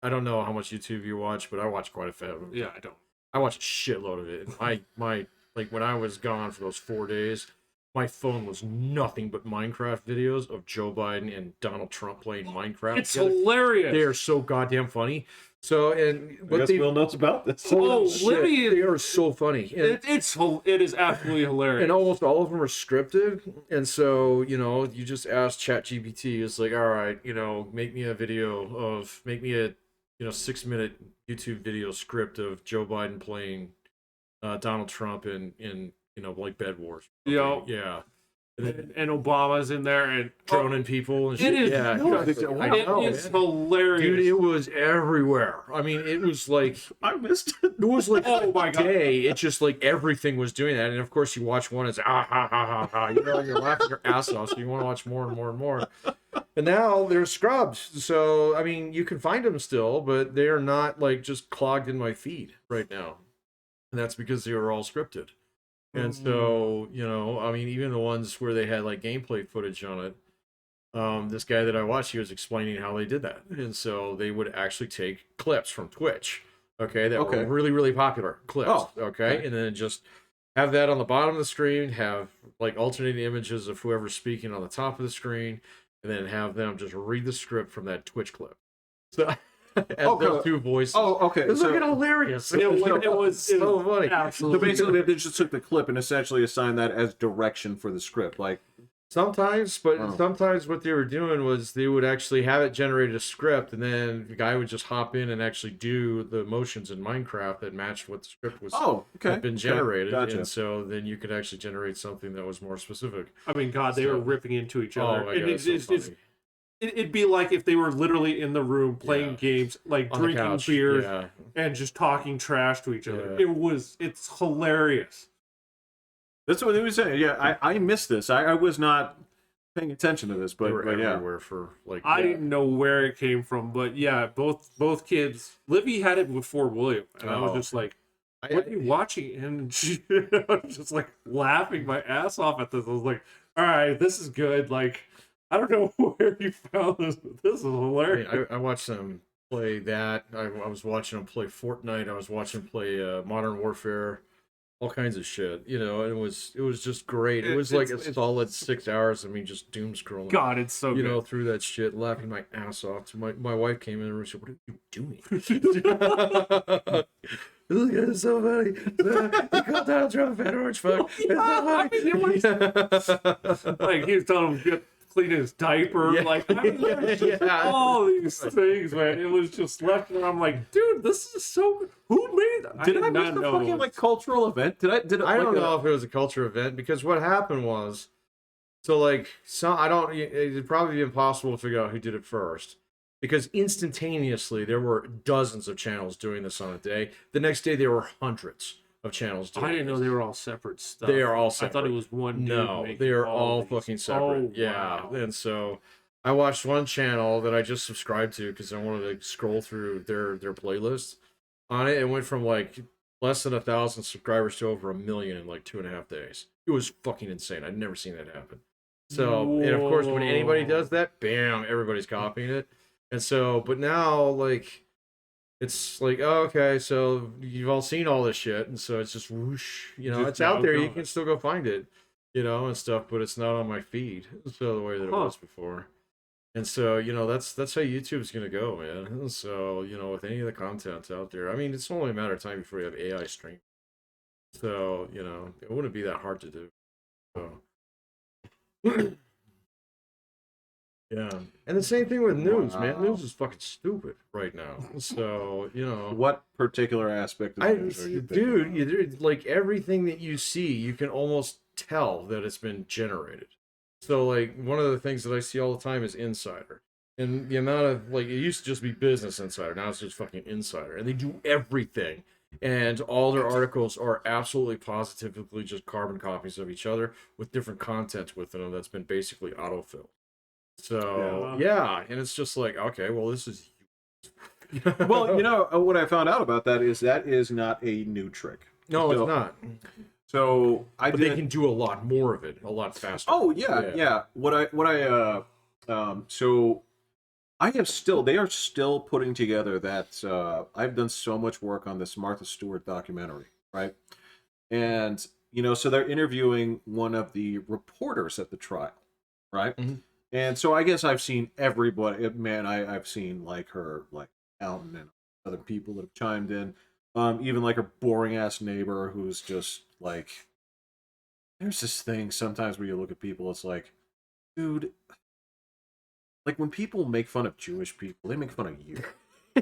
I don't know how much YouTube you watch, but I watch quite a fair of it. Yeah, I don't. I watch a shitload of it. And my like when I was gone for those 4 days, my phone was nothing but Minecraft videos of Joe Biden and Donald Trump playing Minecraft. It's hilarious. They are so goddamn funny. So, and I guess Will knows about this. They are so funny. And, it is absolutely hilarious. And almost all of them are scripted. And so, you just ask ChatGPT, it's like, all right, make me a 6-minute YouTube video script of Joe Biden playing Donald Trump in like Bed Wars. Okay? Yeah. And Obama's in there and droning people and shit. It is, it's hilarious. Dude, it was everywhere. I mean, it was like I missed it. It was like oh my god. It's just like everything was doing that. And of course you watch one, it's ha ha ha ha. You're laughing your ass off, so you want to watch more and more and more. And now they're scrubbed. So I mean, you can find them still, but they are not like just clogged in my feed right now. And that's because they were all scripted. And so, I mean, even the ones where they had like gameplay footage on it, this guy that I watched, he was explaining how they did that. And so they would actually take clips from Twitch, that were really, really popular clips, and then just have that on the bottom of the screen, have like alternating images of whoever's speaking on the top of the screen, and then have them just read the script from that Twitch clip. So... those two voices. It was fucking hilarious. It was so funny. Absolutely. So basically, they just took the clip and essentially assigned that as direction for the script. Like, Sometimes, but sometimes what they were doing was they would actually have it generate a script, and then the guy would just hop in and actually do the motions in Minecraft that matched what the script was had been generated, Gotcha. and so then you could actually generate something that was more specific. I mean, God, they were ripping into each other. Oh my God, it'd be like if they were literally in the room playing games, like on drinking beers and just talking trash to each other. It's hilarious. That's what they were saying. Yeah, I missed this. I was not paying attention to this, but, they were yeah. everywhere for like. I didn't know where it came from, but yeah, both kids. Livy had it before William, and I was just like, "What are you watching?" And she, I was just like laughing my ass off at this. I was like, "All right, this is good." Like, I don't know where you found this, but this is hilarious. I watched them play that. I was watching them play Fortnite. I was watching them play Modern Warfare. All kinds of shit, and it was just great. It was like a solid 6 hours of me just doom scrolling. God, it's so good. Through that shit, laughing my ass off. So my wife came in and she said, "What are you doing?" It's so funny. He called Donald Trump a fat orange fuck. It's so funny. Like he was telling him to clean his diaper. All these things, man. It was just left, and I'm like, dude, this is so good. Who made that? Did I miss the fucking like cultural event? Did I don't know if it was a culture event, because what happened was, it'd probably be impossible to figure out who did it first, because instantaneously there were dozens of channels doing this on a day. The next day there were hundreds of channels doing I didn't know they were all separate stuff. They are all separate. I thought it was one dude. No, they are all fucking separate. Wow. And so I watched one channel that I just subscribed to because I wanted to scroll through their playlist on it. It went from like less than 1,000 subscribers to over 1 million in like 2.5 days. It was fucking insane. I'd never seen that happen. So, and of course, when anybody does that, bam, everybody's copying it. And so, but now, like, it's like, oh, okay, so you've all seen all this shit, and so it's just whoosh, it's out there. You can still go find it, and stuff, but it's not on my feed, so the way that it was before. And so, that's how YouTube's gonna go, man. And so, with any of the content out there, I mean, it's only a matter of time before you have AI stream. So, it wouldn't be that hard to do. So. Yeah, and the same thing with news, man. News is fucking stupid right now. So, what particular aspect of news are you thinking? Dude, like everything that you see, you can almost tell that it's been generated. So, like, one of the things that I see all the time is Insider. And the amount of, like, it used to just be Business Insider. Now it's just fucking Insider. And they do everything. And all their articles are absolutely positively just carbon copies of each other with different content within them that's been basically autofilled. So, and it's just like, okay, well, this is... Well, what I found out about that is not a new trick. No, it's not. So, they can do a lot more of it, a lot faster. Oh, yeah. So they are still putting together that, I've done so much work on this Martha Stewart documentary, right? And, so they're interviewing one of the reporters at the trial, right? Mm-hmm. And so I guess I've seen everybody, man, I've seen like her, like Alton and other people that have chimed in. Even like her boring ass neighbor who's just like, there's this thing sometimes where you look at people, it's like, dude, like when people make fun of Jewish people, they make fun of you,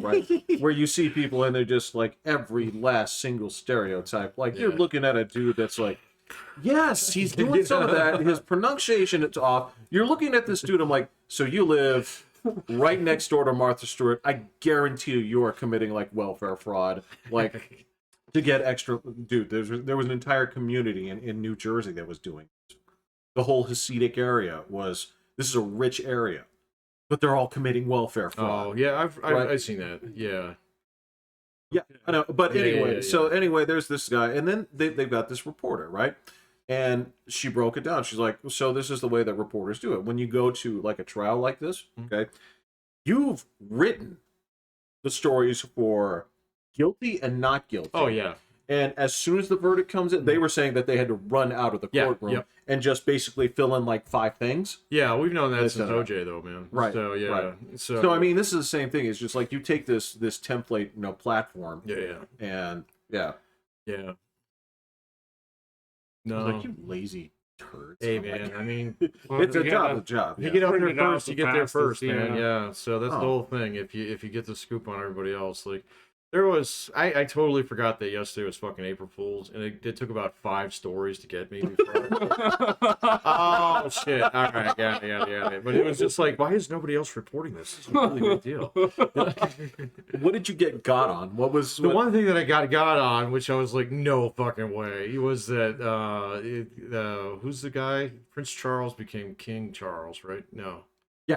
right? Where you see people and they're just like every last single stereotype. Like you're looking at a dude that's like, yes, he's doing some of that. His pronunciation is off. You're looking at this dude. I'm like, so you live right next door to Martha Stewart. I guarantee you are committing like welfare fraud, like to get extra. Dude, there was an entire community in New Jersey that was doing it. The whole Hasidic area was. This is a rich area, but they're all committing welfare fraud. Oh yeah, I've seen that. Yeah. Yeah, I know. But anyway, so anyway, there's this guy, and then they've got this reporter, right? And she broke it down. She's like, so this is the way that reporters do it. When you go to like a trial like this, okay, you've written the stories for guilty and not guilty. Oh, yeah. And as soon as the verdict comes in, they were saying that they had to run out of the courtroom and just basically fill in like 5 things. Yeah, we've known that since OJ, though, man. Right. So, yeah. Right. So I mean, this is the same thing. It's just like you take this template, platform. Yeah. And Yeah. No. Like, you lazy turds. Hey man, I mean, It's a job. you get out there Printed out first, the you get there fastest, first, man. yeah. Yeah. So that's the whole thing. If you get the scoop on everybody else, like there was, I totally forgot that yesterday was fucking April Fool's, and it took about 5 stories to get me before. Oh shit! All right, yeah. But it was just like, why is nobody else reporting this? It's a really big deal. What did you get got on? What was The one thing that I got on, which I was like, no fucking way, was that who's the guy? Prince Charles became King Charles, right? No. Yeah.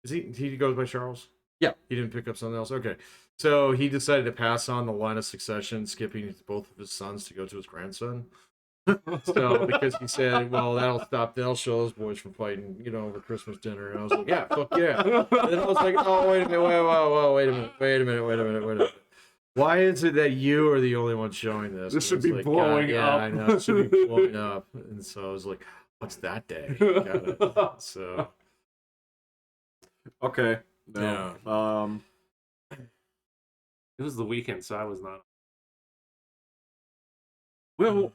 Is he goes by Charles? Yeah. He didn't pick up something else? Okay. So he decided to pass on the line of succession, skipping both of his sons to go to his grandson. So because he said, well, that'll show those boys from fighting, over Christmas dinner. And I was like, yeah, fuck yeah. And then I was like, oh, wait a minute, wait a minute. Why is it that you are the only one showing this? This should be like, blowing yeah, up. I know, it should be blowing up. And so I was like, what's that day? Got it. So okay. No. Yeah. It was the weekend, so I was not. Well,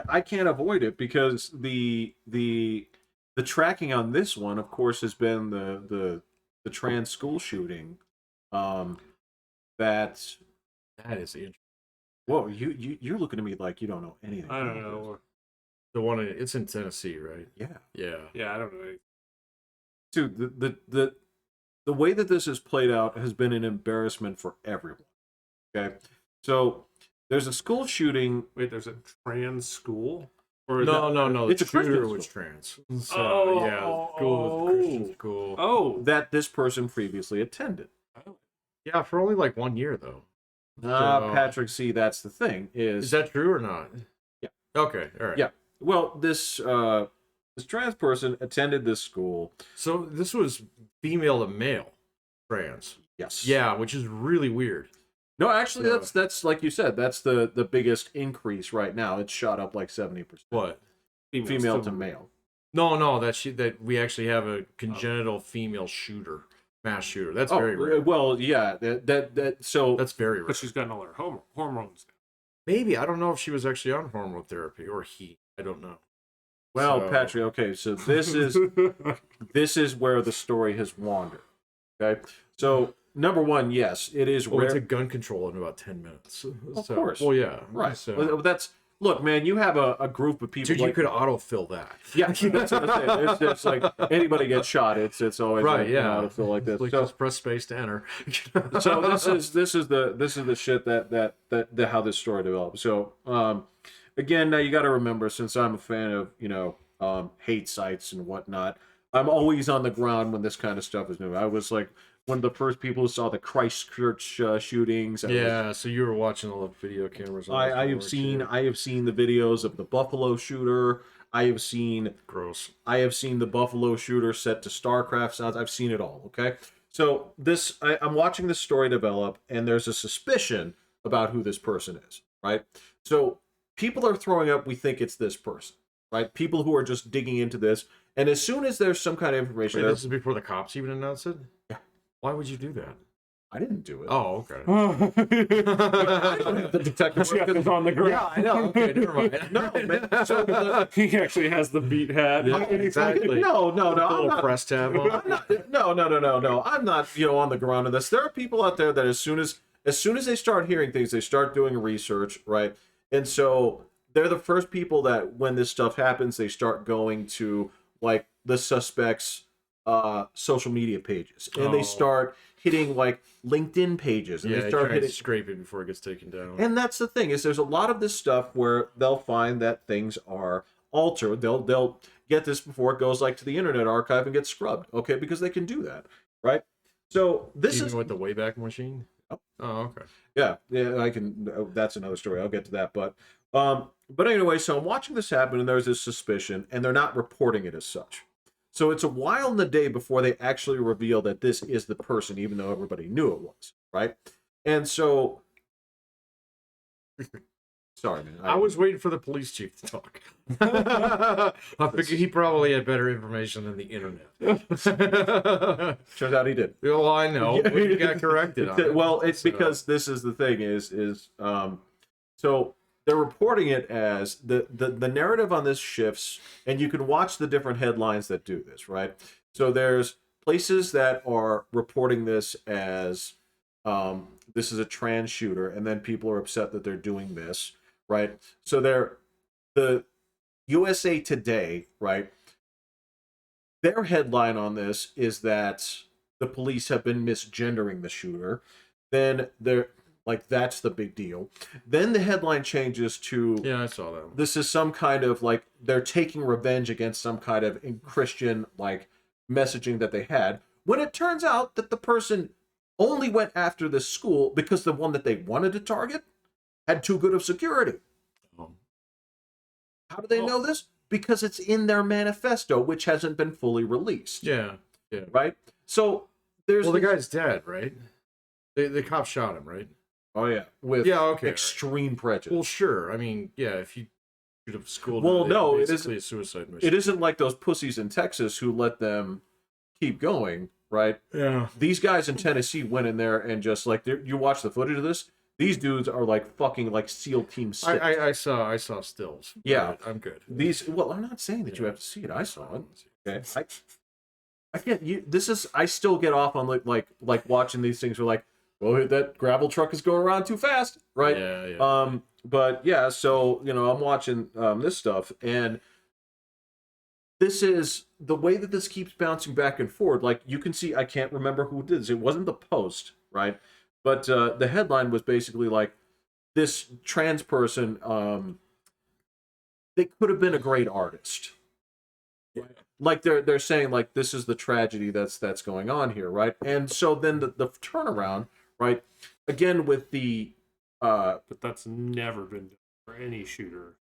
I can't avoid it because the tracking on this one, of course, has been the trans school shooting. That is interesting. Whoa, you're looking at me like you don't know anything. I don't know. The one it's in Tennessee, right? Yeah. Yeah, I don't know. Dude, the way that this has played out has been an embarrassment for everyone. Okay, so there's a school shooting. Wait, there's a trans school? Or No. It's a Christian shooter school. was trans. So yeah, school was a Christian school. Oh, that this person previously attended. Yeah, for only like 1 year though. Patrick, see, that's the thing. Is that true or not? Yeah. Okay. All right. Yeah. Well, this trans person attended this school. So this was female to male trans. Yes. Yeah, which is really weird. No, actually, that's like you said. That's the biggest increase right now. It's shot up like 70%. What? Female to male. No, that we actually have a congenital female shooter, mass shooter. That's very rare. Well, yeah, so that's very rare. But she's gotten all her hormones. Maybe, I don't know if she was actually on hormone therapy or he. I don't know. Well, Patrick, okay, so this is where the story has wandered. Okay, so number one, yes, it is rare. It's a gun control in about 10 minutes. Of course. Well, yeah. Right. So. Look, man, you have a group of people. Dude, you could autofill that. Yeah, that's what I'm saying. It's like anybody gets shot. It's always right. Yeah, autofill like this. Like just press space to enter. So this is the shit that how this story developed. So again, now you got to remember, since I'm a fan of hate sites and whatnot, I'm always on the ground when this kind of stuff is new. I was like one of the first people who saw the Christchurch shootings. So you were watching all the video cameras. I have seen the videos of the Buffalo shooter. I have seen the Buffalo shooter set to StarCraft sounds. I've seen it all. Okay, so I'm watching this story develop, and there's a suspicion about who this person is. Right, so people are throwing up. We think it's this person. Right, people who are just digging into this, and as soon as there's some kind of information, this is before the cops even announced it. Yeah. Why would you do that? I didn't do it. Oh, okay. I don't have the detective is on the ground. Yeah, I know. Okay, never mind. No, man. So he actually has the beat hat. Yeah, exactly. No. Little press tab on. No. I'm not, on the ground in this. There are people out there that as soon as they start hearing things, they start doing research, right? And so they're the first people that when this stuff happens, they start going to like the suspects' social media pages, and they start hitting like LinkedIn pages, and they start hitting scrape it before it gets taken down. And that's the thing, is there's a lot of this stuff where they'll find that things are altered. They'll get this before it goes like to the Internet Archive and gets scrubbed, okay, because they can do that, right? So this Even is with the Wayback Machine. Oh, okay. Yeah, I can. That's another story. I'll get to that, but anyway, so I'm watching this happen, and there's this suspicion, and they're not reporting it as such. So it's a while in the day before they actually reveal that this is the person, even though everybody knew it was, right? And so, sorry, man. I was waiting for the police chief to talk. I figured he probably had better information than the internet. Turns out he did. Well, I know. We got corrected on it. Well, it's because this is the thing so they're reporting it as the narrative on this shifts, and you can watch the different headlines that do this, right? So there's places that are reporting this as this is a trans shooter, and then people are upset that they're doing this, right? So the USA Today, right? Their headline on this is that the police have been misgendering the shooter. Then they're like, that's the big deal. Then the headline changes to, yeah, I saw that one. This is some kind of like they're taking revenge against some kind of Christian like messaging that they had. When it turns out that the person only went after this school because the one that they wanted to target had too good of security. How do they know this? Because it's in their manifesto, which hasn't been fully released. Yeah. Right? So there's... Well, the guy's dead, right? The cop shot him, right? Oh, yeah. With extreme prejudice. Well, sure. I mean, yeah, if you shoot up school... Well, no, it isn't a suicide mission. It isn't like those pussies in Texas who let them keep going, right? Yeah. These guys in Tennessee went in there and just, like, you watch the footage of this, these dudes are like fucking like SEAL Team 6. I saw stills. Yeah. I'm good. Well, I'm not saying that you have to see it. I saw it. Okay. I can't. I still get off on like watching these things. Where like, well, that gravel truck is going around too fast, right? Yeah. But yeah. So I'm watching this stuff, and this is the way that this keeps bouncing back and forth. Like you can see, I can't remember who did this. It wasn't the Post, right? But the headline was basically like, this trans person, they could have been a great artist. Yeah. Like they're saying like this is the tragedy that's going on here, right? And so then the turnaround, right? Again with the but that's never been done for any shooter.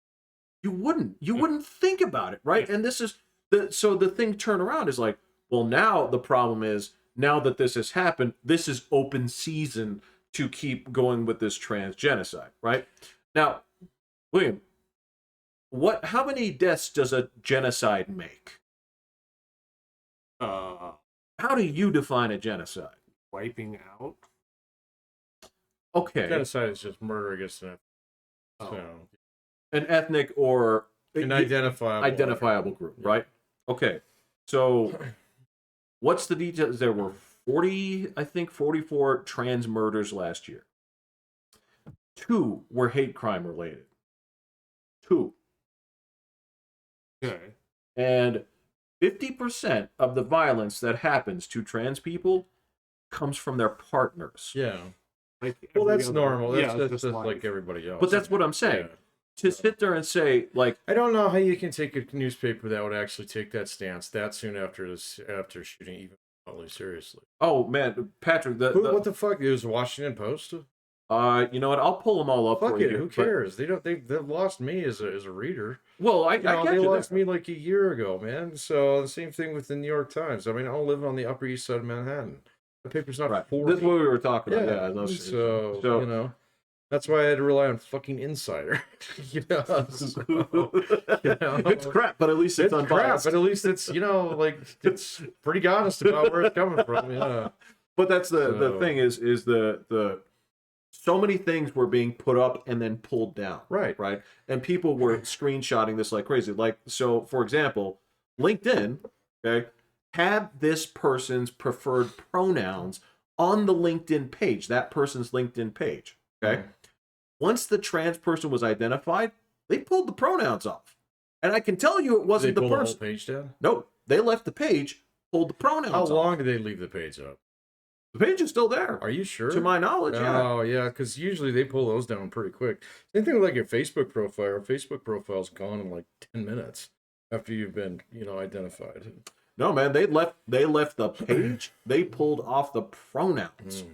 You wouldn't think about it, right? And this is the thing turn around is like, well, now the problem is, now that this has happened, this is open season to keep going with this trans genocide, right? Now, William, how many deaths does a genocide make? How do you define a genocide? Wiping out? Okay. Genocide is just murder against an ethnic or an identifiable group, right? Okay. So what's the details? There were 44 trans murders last year. 2 were hate crime related. 2. Okay. And 50% of the violence that happens to trans people comes from their partners. Yeah. Like well, that's normal. That's just like everybody else. But that's what I'm saying. Yeah. To sit there and say, like... I don't know how you can take a newspaper that would actually take that stance that soon after shooting even remotely seriously. Oh, man. Patrick, what the fuck? It was the Washington Post? You know what? I'll pull them all up for you. Who cares? They've lost me as a reader. Well, I get they you lost me like a year ago, man. So the same thing with the New York Times. I mean, I don't live on the Upper East Side of Manhattan. The paper's not right. 40. This is what we were talking about. Yeah. Yeah. So that's why I had to rely on fucking Insider. It's crap, but at least it's unbiased. Crap, but at least it's it's pretty honest about where it's coming from. Yeah. But that's the thing is the so many things were being put up and then pulled down. Right. And people were screenshotting this like crazy. Like, so for example, LinkedIn, okay, had this person's preferred pronouns on the LinkedIn page, that person's LinkedIn page. Okay. Once the trans person was identified, they pulled the pronouns off. And I can tell you it wasn't the person. The whole page down? Nope. They left the page, pulled the pronouns off. How long did they leave the page up? The page is still there. Are you sure? To my knowledge, yeah. Oh, yeah, because usually they pull those down pretty quick. Same thing with like your Facebook profile. Your Facebook profile's gone in like 10 minutes after you've been, identified. No, man, they left the page. They pulled off the pronouns.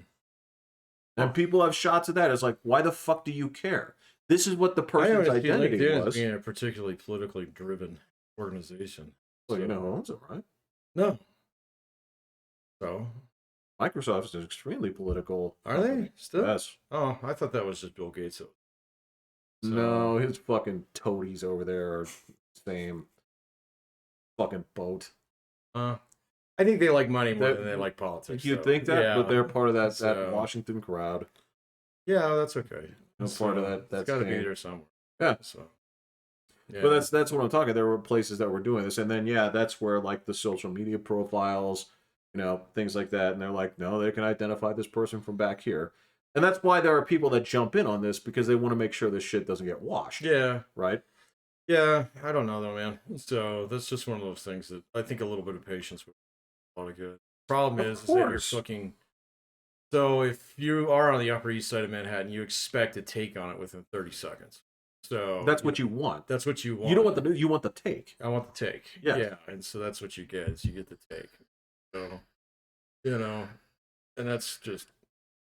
And people have shots of that. It's like, why the fuck do you care? This is what the person's identity LinkedIn was. Being a particularly politically driven organization. Well, you know who owns it, right? No. So Microsoft is extremely political. Are they still? Yes. Oh, I thought that was just Bill Gates. So... No, his fucking toadies over there are same fucking boat. I think they like money more than they like politics. You'd think that, yeah. But they're part of that Washington crowd. Yeah, that's okay. No part of that. That's got to be there somewhere. Yeah. So, yeah. But that's what I'm talking. There were places that were doing this, and then that's where like the social media profiles, things like that, and they're like, no, they can identify this person from back here, and that's why there are people that jump in on this because they want to make sure this shit doesn't get washed. Yeah. Right. Yeah. I don't know though, man. So that's just one of those things that I think a little bit of patience would be a lot of good. Problem is that you're fucking. So if you are on the Upper East Side of Manhattan, you expect a take on it within 30 seconds. So that's what you want. That's what you want. You don't want you want the take. I want the take. Yeah. Yeah. And so that's what you get is you get the take. So, and that's just,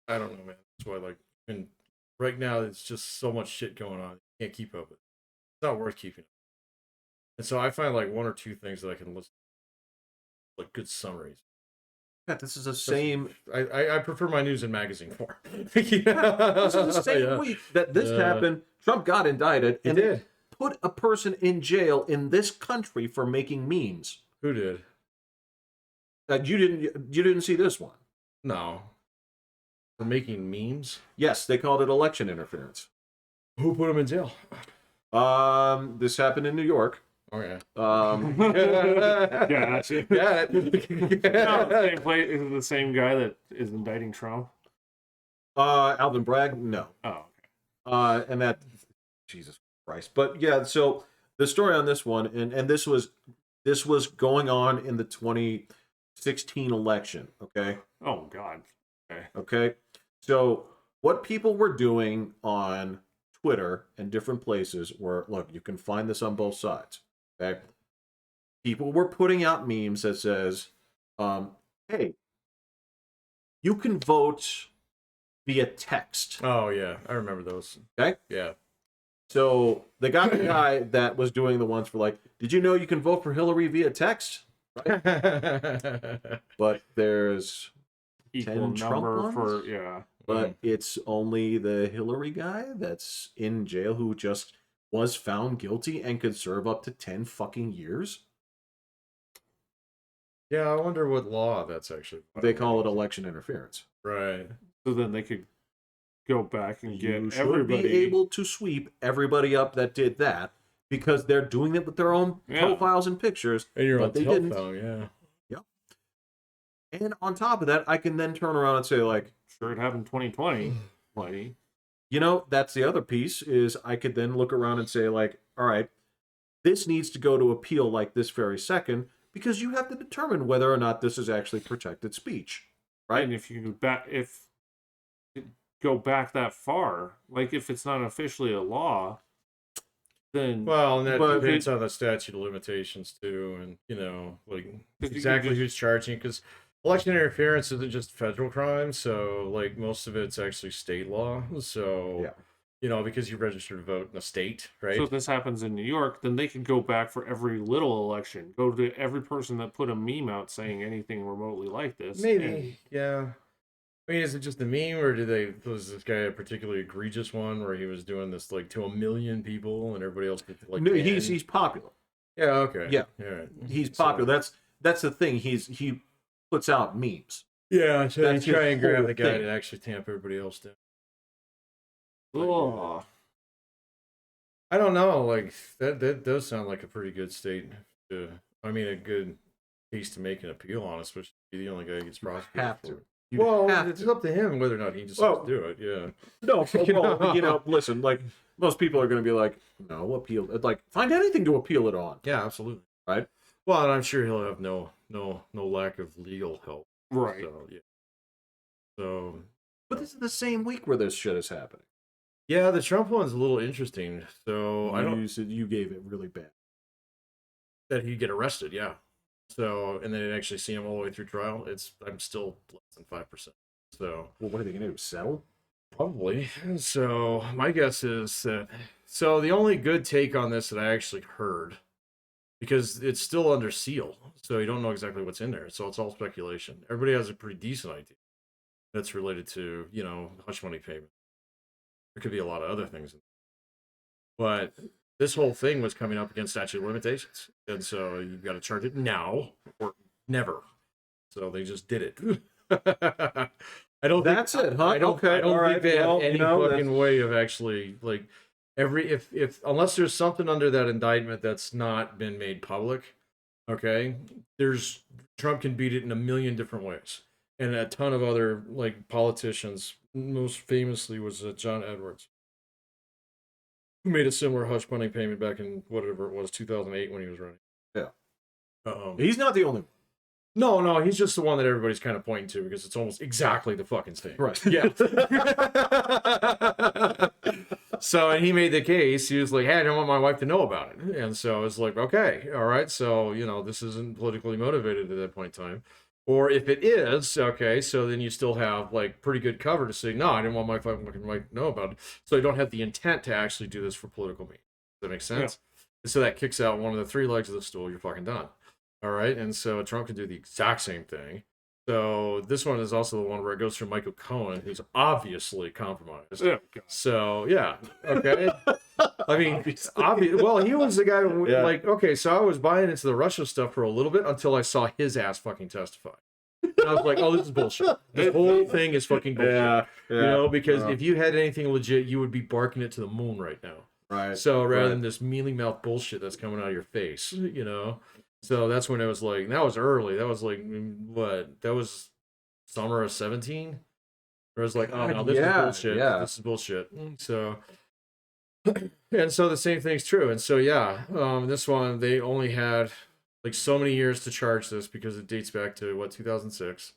I don't know, man. That's why, like, and right now there's just so much shit going on. You can't keep up with it. It's not worth keeping up. And so I find like one or two things that I can listen to, like good summaries. Yeah, this is the same. I prefer my news in magazine form. This is the same week that this happened. Trump got indicted and did put a person in jail in this country for making memes. Who did? You didn't see this one? No. For making memes? Yes, they called it election interference. Who put him in jail? This happened in New York. Okay. Yeah, that's it. Yeah. Is it the same guy that is indicting Trump? Alvin Bragg? No. Oh, okay. And that, Jesus Christ. But yeah, so the story on this one, and this was going on in the 2016 election. Okay. Oh God. Okay. So what people were doing on Twitter and different places were, look, you can find this on both sides. Okay. People were putting out memes that says, hey, you can vote via text. Oh yeah, I remember those. Okay. Yeah. So they got the guy that was doing the ones for like, did you know you can vote for Hillary via text? Right? But there's Equal 10 Trump number ones? for yeah. But it's only the Hillary guy that's in jail who just was found guilty and could serve up to 10 fucking years. Yeah, I wonder what law that's actually. They call it election interference. Right. So then they could go back and get You should everybody be able to sweep everybody up that did that because they're doing it with their own profiles and pictures. And you're on they didn't. telephone, yeah. And on top of that, I can then turn around and say, like, sure, it happened 2020, lady. That's the other piece is I could then look around and say, like, all right, this needs to go to appeal like this very second because you have to determine whether or not this is actually protected speech, right? And if you go back that far, like if it's not officially a law, then well, and that depends on the statute of limitations too, and like exactly who's charging because election interference isn't just federal crime, so like most of it's actually state law. So because you registered to vote in a state, right? So if this happens in New York, then they could go back for every little election, go to every person that put a meme out saying anything remotely like this. Maybe, yeah. I mean, is it just a meme, or was this guy a particularly egregious one where he was doing this like to 1 million people and everybody else gets like? No, he's popular. Yeah. Okay. Yeah. All right. He's popular. That's the thing. He puts out memes. Yeah. So that's try and grab the guy thing. to actually tamp everybody else down. Oh. I don't know. Like that does sound like a pretty good state. A good case to make an appeal on, especially the only guy who gets prosecuted. Have to. It's up to him whether or not he decides to do it. Yeah. No, listen, like most people are going to be like, no, appeal. Like, find anything to appeal it on. Yeah, absolutely. Right. Well, and I'm sure he'll have no lack of legal help. Right. So yeah. So. But this is the same week where this shit is happening. Yeah, the Trump one's a little interesting. So You said you gave it really bad. That he'd get arrested. Yeah. So, and then actually see him all the way through trial. I'm still less than 5%. So, well, what are they going to do? Settle? Probably. So, my guess is that. So, the only good take on this that I actually heard, because it's still under seal, so you don't know exactly what's in there. So, it's all speculation. Everybody has a pretty decent idea that's related to, hush money payment. There could be a lot of other things. But this whole thing was coming up against statute of limitations. And so you've got to charge it now or never. So they just did it. I don't That's think, it, huh? I don't okay. think they have any fucking way of actually, like, if unless there's something under that indictment that's not been made public, okay, there's Trump can beat it in a million different ways, and a ton of other like politicians. Most famously was John Edwards, who made a similar hush money payment back in whatever it was 2008 when he was running. Yeah, Um, he's not the only one. no, he's just the one that everybody's kind of pointing to because it's almost exactly the fucking thing. Right. Yeah. So, and he made the case. He was like, hey, I don't want my wife to know about it. And so it's like, okay, all right. So, this isn't politically motivated at that point in time. Or if it is, okay, so then you still have like pretty good cover to say, no, I didn't want my fucking wife to know about it. So I don't have the intent to actually do this for political means. Does that make sense? Yeah. And so that kicks out one of the three legs of the stool. You're fucking done. All right. And so Trump can do the exact same thing. So this one is also the one where it goes through Michael Cohen, who's obviously compromised. Yeah. So yeah, okay. I mean, well, he was the guy who, like, okay, so I was buying into the Russia stuff for a little bit until I saw his ass fucking testify. And I was like, oh, this is bullshit. This whole thing is fucking bullshit. Yeah. Because if you had anything legit, you would be barking it to the moon right now. Right. So rather than this mealy mouth bullshit that's coming out of your face, So that's when it was like, that was early. That was like, what? That was summer of 17? Where it was like, oh, no, this is bullshit. Yeah. This is bullshit. So, and so the same thing's true. And so, this one, they only had like so many years to charge this because it dates back to, 2006.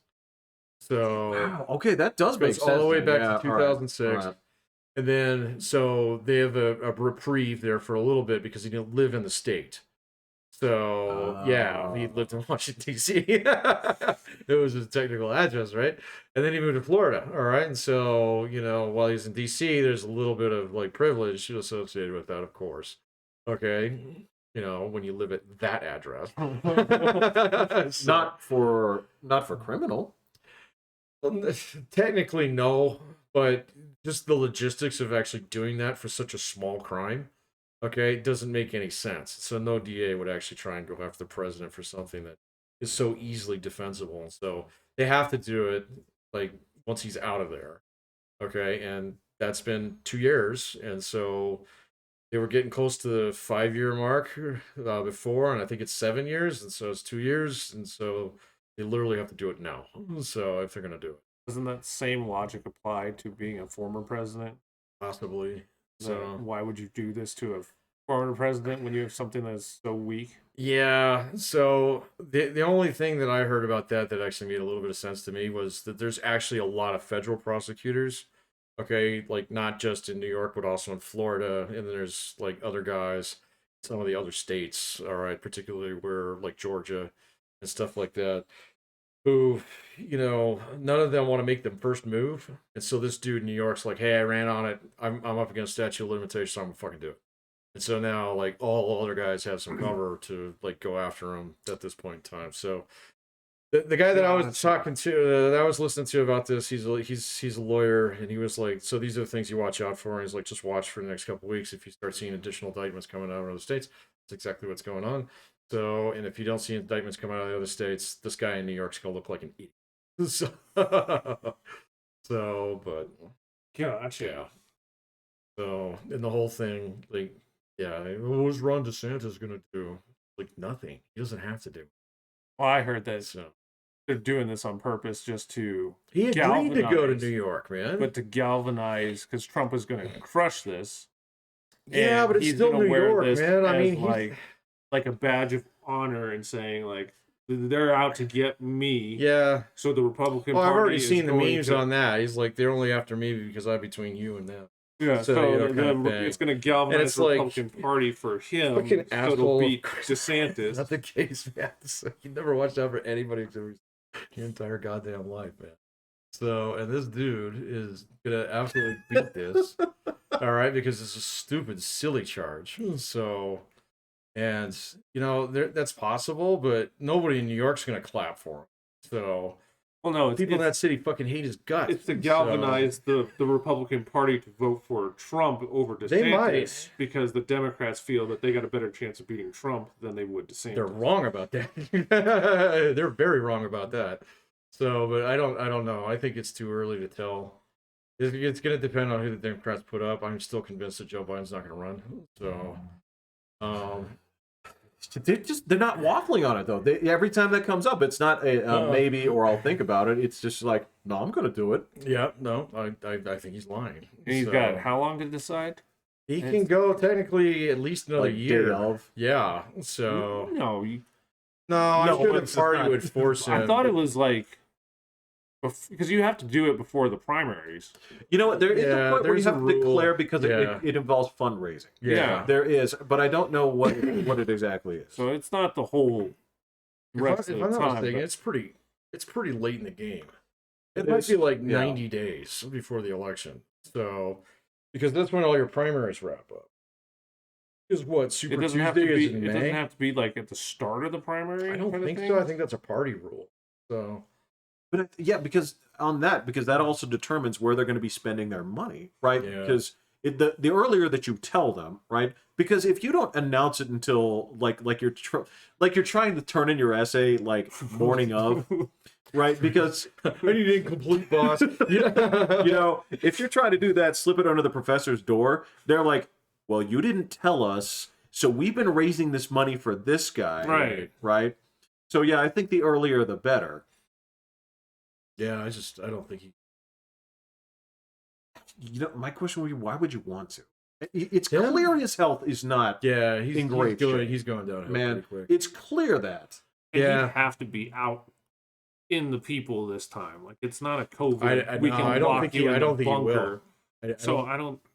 So, wow. Okay, that does make sense. All the way back to 2006. All right. And then, so they have a reprieve there for a little bit because he didn't live in the state. So, he lived in Washington, D.C. It was his technical address, right? And then he moved to Florida, all right? And so, while he's in D.C., there's a little bit of, like, privilege associated with that, of course. Okay? When you live at that address. So, not for criminal. Technically, no. But just the logistics of actually doing that for such a small crime. Okay, it doesn't make any sense. So no DA would actually try and go after the president for something that is so easily defensible. And so they have to do it like once he's out of there. Okay, and that's been 2 years. And so they were getting close to the 5-year mark before, and I think it's 7 years. And so it's 2 years. And so they literally have to do it now. So if they're going to do it. Doesn't that same logic apply to being a former president? Possibly. So why would you do this to a former president when you have something that's so weak? Yeah. So the only thing that I heard about that actually made a little bit of sense to me was that there's actually a lot of federal prosecutors. Okay, like not just in New York, but also in Florida, and then there's like other guys, some of the other states. All right, particularly where like Georgia and stuff like that. Who, none of them want to make the first move. And so this dude in New York's like, hey, I ran on it. I'm up against statute of limitations, so I'm going to fucking do it. And so now, like, all other guys have some cover to, like, go after him at this point in time. So the guy that I was talking to, that I was listening to about this, he's a lawyer, and he was like, so these are the things you watch out for. And he's like, just watch for the next couple of weeks. If you start seeing additional indictments coming out of other states, that's exactly what's going on. So, and if you don't see indictments come out of the other states, this guy in New York's gonna look like an idiot. But gotcha. Yeah. So, and the whole thing, like, what was Ron DeSantis gonna do? Like nothing. He doesn't have to do. Well, I heard that they're doing this on purpose just to. He agreed to go to New York, man. But to galvanize, because Trump was going to crush this. Yeah, but it's still New York, man. I mean, like a badge of honor and saying like they're out to get me. Yeah. So the Republican Party. I've already seen the memes on that. He's like, they're only after me because I'm between you and them. Yeah. So it's going to galvanize the Republican Party for him. Fucking so asshole. it'll beat DeSantis. Not the case, man. You never watched out for anybody through your entire goddamn life, man. So, and this dude is gonna absolutely beat this. All right, because it's a stupid, silly charge. So. And, that's possible, but nobody in New York's going to clap for him. So, well, no, people in that city fucking hate his guts. It's to galvanize the Republican Party to vote for Trump over DeSantis. They might. Because the Democrats feel that they got a better chance of beating Trump than they would DeSantis. They're wrong about that. They're very wrong about that. So, but I don't know. I think it's too early to tell It's going to depend on who the Democrats put up. I'm still convinced that Joe Biden's not going to run. So, they're not waffling on it though. Every time that comes up, it's not a maybe or I'll think about it. It's just like, no, I'm going to do it. Yeah, no, I think he's lying. And he's got how long to decide? He can go technically at least another year. Day of. Yeah. So no, I'm sure the party would force him. I thought it was like because you have to do it before the primaries. You know what? There is a point where you have to declare because it involves fundraising. Yeah, there is, but I don't know what it exactly is. So it's not the whole rest of the time. It's pretty late in the game. It might be like 90 days before the election. So because that's when all your primaries wrap up. Is what Super Tuesday is in May? It doesn't have to be like at the start of the primary. I don't think so. I think that's a party rule. So. But because that also determines where they're going to be spending their money, right? Yeah. Because the earlier that you tell them, right? Because if you don't announce it until like you're trying to turn in your essay like morning of, right? Because I need an incomplete, boss. If you're trying to do that, slip it under the professor's door. They're like, well, you didn't tell us, so we've been raising this money for this guy, right? So yeah, I think the earlier the better. Yeah, I don't think he. My question would be, why would you want to? It's clear his health is not. Yeah, he's in great shape. He's going downhill. Man, pretty quick. It's clear that. And he'd have to be out in the people this time. Like it's not a COVID. I don't think he will.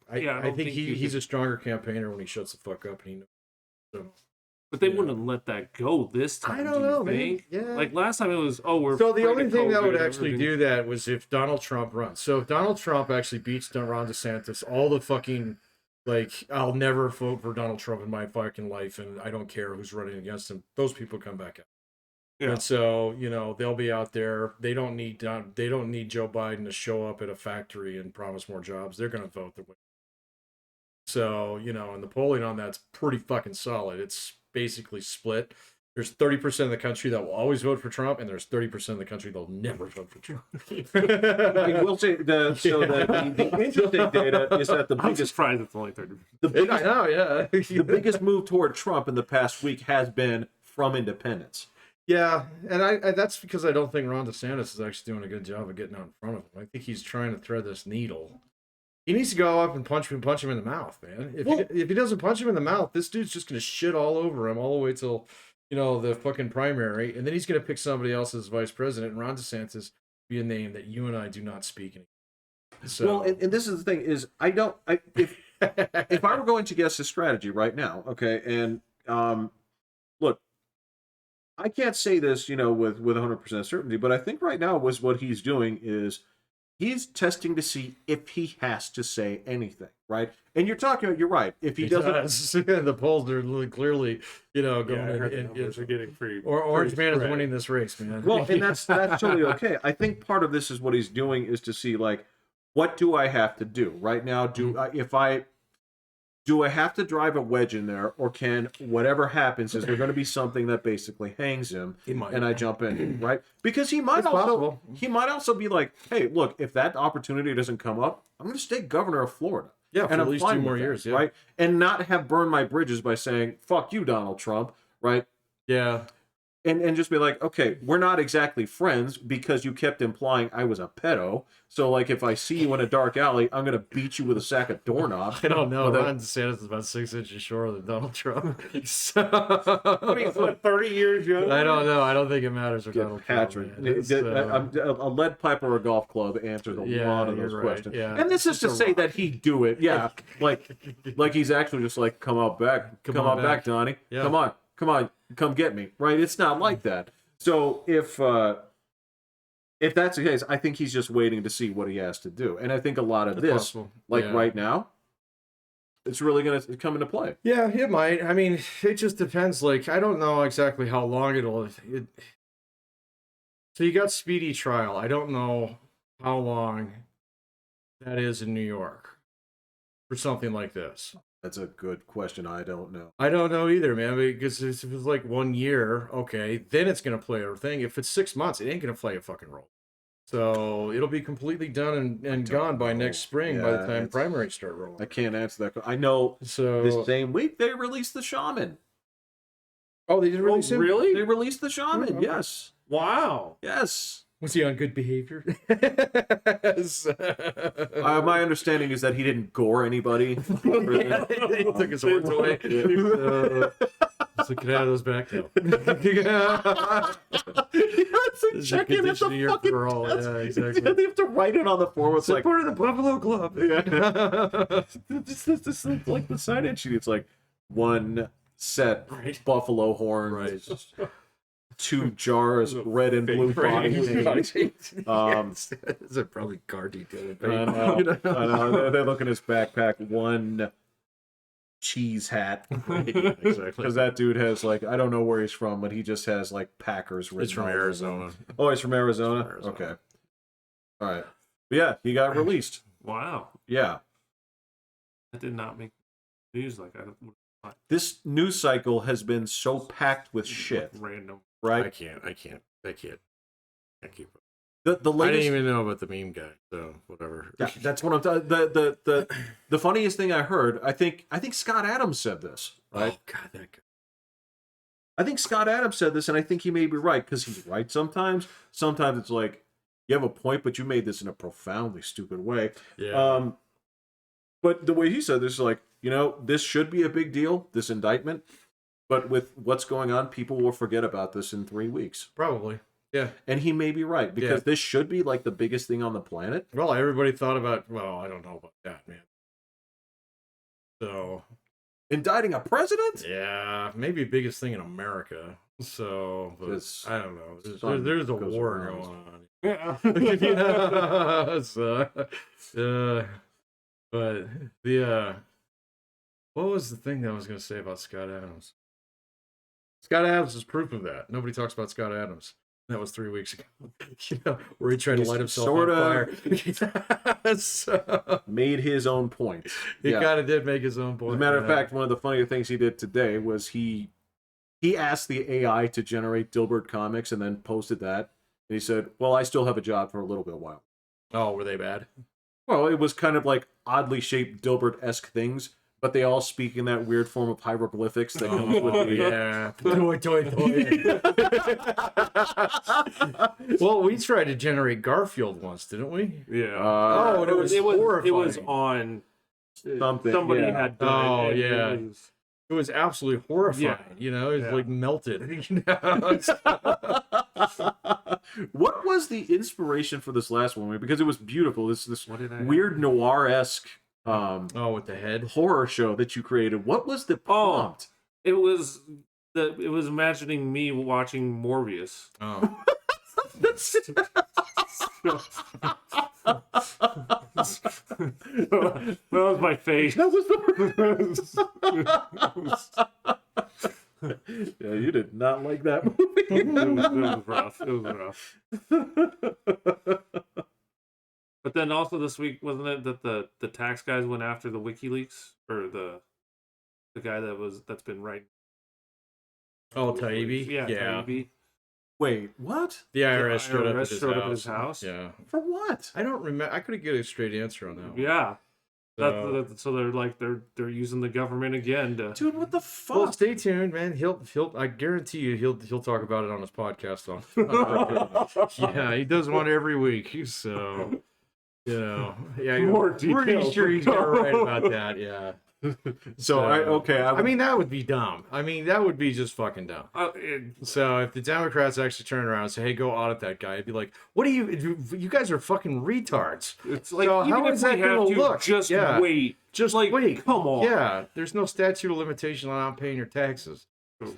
I think he's a stronger campaigner when he shuts the fuck up and he knows. So. But they wouldn't let that go this time. I don't know, man. Yeah. Like last time it was, we're. So the only thing that would actually do that was if Donald Trump runs. So if Donald Trump actually beats Ron DeSantis, all the fucking, I'll never vote for Donald Trump in my fucking life, and I don't care who's running against him. Those people come back out. Yeah. And so, they'll be out there. They don't need Joe Biden to show up at a factory and promise more jobs. They're going to vote the way. So, and the polling on that's pretty fucking solid. It's basically split. There's 30% of the country that will always vote for Trump, and there's 30% of the country that'll never vote for Trump. I will say the interesting data is that the biggest. I'm surprised it's only 30%. I know, yeah. The biggest move toward Trump in the past week has been from independents. Yeah, and I that's because I don't think Ron DeSantis is actually doing a good job of getting out in front of him. I think he's trying to thread this needle. He needs to go up and punch him in the mouth, man. If he doesn't punch him in the mouth, this dude's just going to shit all over him all the way till, the fucking primary. And then he's going to pick somebody else as vice president. And Ron DeSantis be a name that you and I do not speak anymore. So. Well, and this is the thing is, if I were going to guess his strategy right now, okay, and look, I can't say this, with 100% certainty, but I think right now was what he's doing is he's testing to see if he has to say anything, right? And you're right. If he doesn't, the polls are really clearly, going. Numbers are getting pretty. Or Orange Man is winning this race, man. Well, and that's totally okay. I think part of this is what he's doing is to see what do I have to do right now? Do I have to drive a wedge in there, or can whatever happens is there going to be something that basically hangs him, and I jump in, right? Because he might also be like, hey, look, if that opportunity doesn't come up, I'm going to stay governor of Florida. Yeah, for at least 2 more years, right? And not have burned my bridges by saying, fuck you, Donald Trump, right? Yeah. And just be like, okay, we're not exactly friends because you kept implying I was a pedo. So, if I see you in a dark alley, I'm going to beat you with a sack of doorknobs. I don't know. Ron DeSantis is about 6 inches shorter than Donald Trump. So... he's 30 years young? I don't know. I don't think it matters for Donald Patrick. Trump. A lead pipe or a golf club answers a lot of those questions. Yeah. And this is to say that he'd do it. Yeah. like he's actually just like, come on back, Donnie. Yeah. Come on, come get me, right? It's not like that. So if that's the case, I think he's just waiting to see what he has to do. And I think a lot of this, right now, it's really going to come into play. Yeah, it might. I mean, it just depends. I don't know exactly how long So you got speedy trial. I don't know how long that is in New York for something like this. That's a good question. I don't know. I don't know either, man, because if it's 1 year, okay, then it's going to play a thing. If it's 6 months, it ain't going to play a fucking role. So it'll be completely done and gone by next spring by the time primaries start rolling. I can't answer that. I know So this same week they released the Shaman. Oh, they did release him? Really? They released the Shaman, Oh, okay. yes. Wow. Yes. Was he on good behavior? My understanding is that he didn't gore anybody. He took his horns away. So get out of those back now. Check in at the fucking... Yeah, exactly. They have to write it on the form. It's like... Support of the Buffalo Club. Yeah. This like the sign-in sheet. It's like one set buffalo horns, 2 jars red and blue body paint. Is it probably car detailing paint? I know. They look in his backpack. 1 cheese hat. Exactly. Because that dude has like, I don't know where he's from, but he just has like Packers written. It's from Arizona. Oh, he's from Arizona? Okay. All right. But yeah, he got released. Wow. Yeah. That did not make news like I don't. This news cycle has been so packed with shit. Random. Right? I can't keep it. The latest... I didn't even know about the meme guy, so whatever. That's what I'm talking. The funniest thing I heard, I think Scott Adams said this. Right? Oh God, that guy. I think Scott Adams said this, and I think he may be right because he's right sometimes. Sometimes it's like you have a point, but you made this in a profoundly stupid way. Yeah. But the way he said this is like, this should be a big deal, this indictment. But with what's going on, people will forget about this in 3 weeks. Probably. Yeah. And he may be right, because this should be like the biggest thing on the planet. Well, everybody thought about, well, I don't know about that, man. So. Indicting a president? Yeah, maybe biggest thing in America. So, but I don't know. There's a war going on. Yeah. But what was the thing that I was going to say about Scott Adams? Scott Adams is proof of that. Nobody talks about Scott Adams. That was 3 weeks ago. Where he tried to light himself on fire. So, made his own point. He kind of did make his own point. As a matter of fact, one of the funnier things he did today was he asked the AI to generate Dilbert comics and then posted that. And he said, well, I still have a job for a little bit while. Oh, were they bad? Well, it was kind of like oddly shaped Dilbert-esque things, but they all speak in that weird form of hieroglyphics that comes with the... Yeah. Well, we tried to generate Garfield once, didn't we? Yeah. And it was horrifying. It was on something. Somebody had done it. Yeah. It was absolutely horrifying. It was like melted. What was the inspiration for this last one? Because it was beautiful. This weird noir-esque with the head horror show that you created. What was the prompt? It was imagining me watching Morbius. Oh. That was my face. That was yeah, you did not like that movie. It was rough. But then also this week, wasn't it that the tax guys went after the WikiLeaks, or the guy that's been writing? Oh, Taibbi? Yeah. Taibbi. Wait, what? The IRS showed up at his house. Yeah. For what? I don't remember. I couldn't get a straight answer on that one. Yeah. So they're like they're using the government again to... Dude, what the fuck? Well, stay tuned, man. He'll I guarantee you he'll talk about it on his podcast. Yeah, he does one every week. So More details. Pretty sure he's gonna write about that. Yeah. I mean, that would be dumb. I mean, that would be just fucking dumb. So if the Democrats actually turn around and say, "Hey, go audit that guy," I'd be like, "What do you guys are fucking retards." It's like, so even how if is that we have gonna to, look? just wait. Just like wait. Come on. Yeah, there's no statute of limitation on not paying your taxes.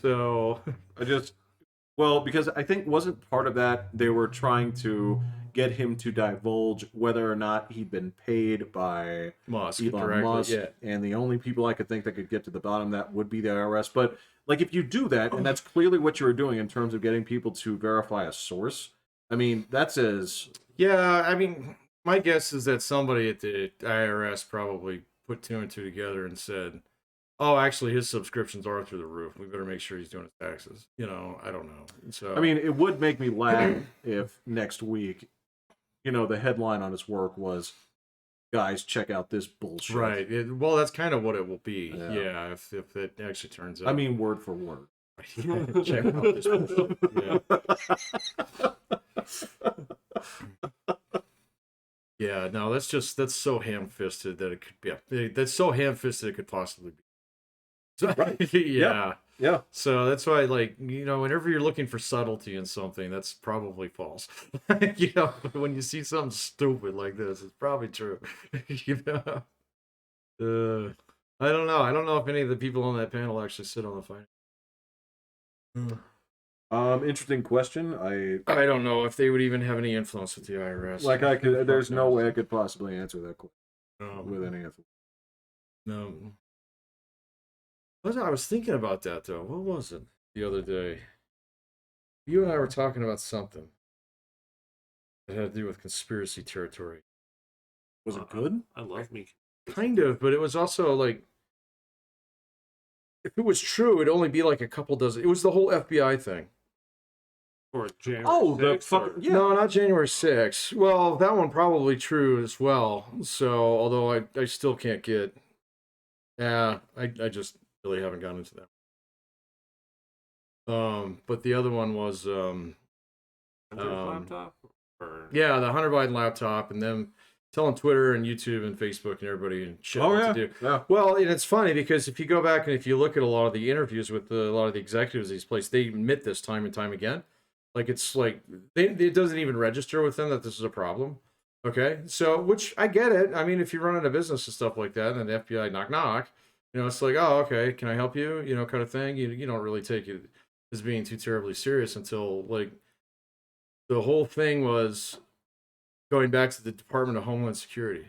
So because I think wasn't part of that they were trying to get him to divulge whether or not he'd been paid by Elon Musk, and the only people I could think that could get to the bottom of that would be the IRS. But like, if you do that, and that's clearly what you were doing in terms of getting people to verify a source, I mean, that says... Yeah, I mean, my guess is that somebody at the IRS probably put 2 and 2 together and said, oh, actually, his subscriptions are through the roof. We better make sure he's doing his taxes. I don't know. So I mean, it would make me laugh if next week the headline on his work was, "Guys, check out this bullshit." Right. Well, that's kind of what it will be. Yeah. Yeah, if it actually turns out. I mean, word for word. Check out this bullshit. Yeah, no, that's so ham-fisted that it could be. That's so ham-fisted it could possibly be. So, Right. Yeah. Yeah. So that's why, like, whenever you're looking for subtlety in something, that's probably false. When you see something stupid like this, it's probably true. I don't know. I don't know if any of the people on that panel actually sit on the finance. Interesting question. I don't know if they would even have any influence with the IRS. Like there's no way I could possibly answer that question with any influence. No. I was thinking about that though. What was it the other day? You and I were talking about something that had to do with conspiracy territory. Was it good? I love me. Kind of, but it was also like, if it was true, it'd only be like a couple dozen. It was the whole FBI thing. Or January the 6th, fucking No, not January 6th. Well, that one probably true as well. So, although I still can't get. Yeah, I just really haven't gotten into that. But the other one was laptop. Yeah, the Hunter Biden laptop, and them telling Twitter and YouTube and Facebook and everybody and shit what to do. Yeah. Well, and it's funny because if you go back and if you look at a lot of the interviews with a lot of the executives of these places, they admit this time and time again. Like, it's like, it doesn't even register with them that this is a problem. Okay? So, which, I get it. I mean, if you run into business and stuff like that, and the FBI knock, knock, it's like, oh, okay, can I help you? Kind of thing. You don't really take it as being too terribly serious until, like, the whole thing was going back to the Department of Homeland Security.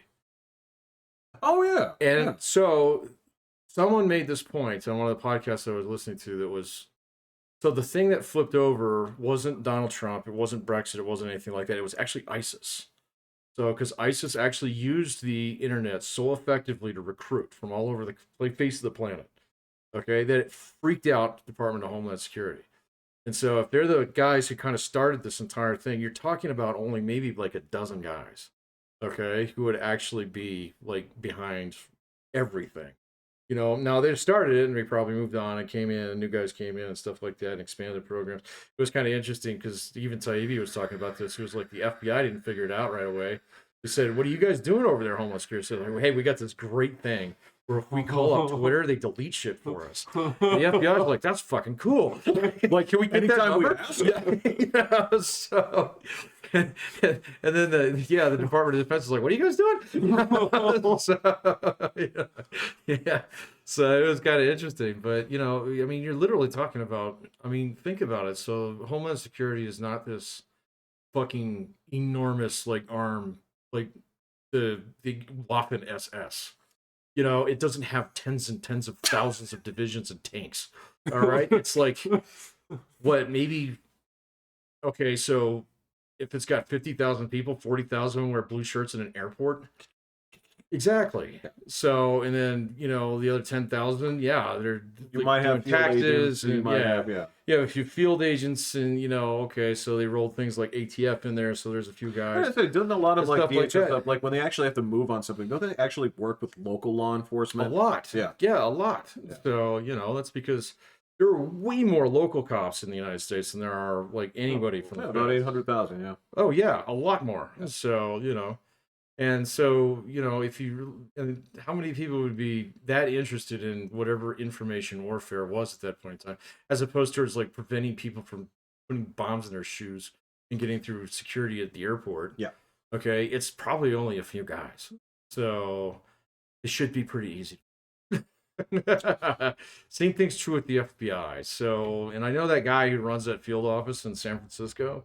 Oh, yeah. And so, someone made this point on one of the podcasts I was listening to that was, so the thing that flipped over wasn't Donald Trump, it wasn't Brexit, it wasn't anything like that. It was actually ISIS. So, because ISIS actually used the internet so effectively to recruit from all over the face of the planet, okay, that it freaked out the Department of Homeland Security. And so, if they're the guys who kind of started this entire thing, you're talking about only maybe like a dozen guys, okay, who would actually be like behind everything. Now they started it and we probably moved on and came in and new guys came in and stuff like that and expanded programs. It was kind of interesting because even Taibbi was talking about this. It was like the FBI didn't figure it out right away. They said, "What are you guys doing over there, Homeland Security?" So like, "Hey, we got this great thing where if we call up Twitter, they delete shit for us." And the FBI was like, "That's fucking cool." Like, can we get that number? So, and then the Department of Defense is like, "What are you guys doing?" So it was kind of interesting, but I mean, you're literally talking about. I mean, think about it. So Homeland Security is not this fucking enormous like arm like the Waffen SS. It doesn't have tens and tens of thousands of divisions and tanks. All right, it's like what maybe. Okay, so if it's got 50,000 people, 40,000 wear blue shirts in an airport. Exactly. So, and then the other 10,000, they're you might have taxes, and if you field agents, and okay, so they rolled things like ATF in there, so there's a few guys. Doesn't a lot of like stuff stuff, like when they actually have to move on something, don't they actually work with local law enforcement? A lot. Yeah, a lot. Yeah. So that's because there are way more local cops in the United States than there are like anybody from about 800,000. Yeah. Oh yeah, a lot more. Yeah. So And so, and how many people would be that interested in whatever information warfare was at that point in time, as opposed towards like preventing people from putting bombs in their shoes and getting through security at the airport? Yeah. Okay, it's probably only a few guys. So it should be pretty easy. Same thing's true with the FBI. So, and I know that guy who runs that field office in San Francisco.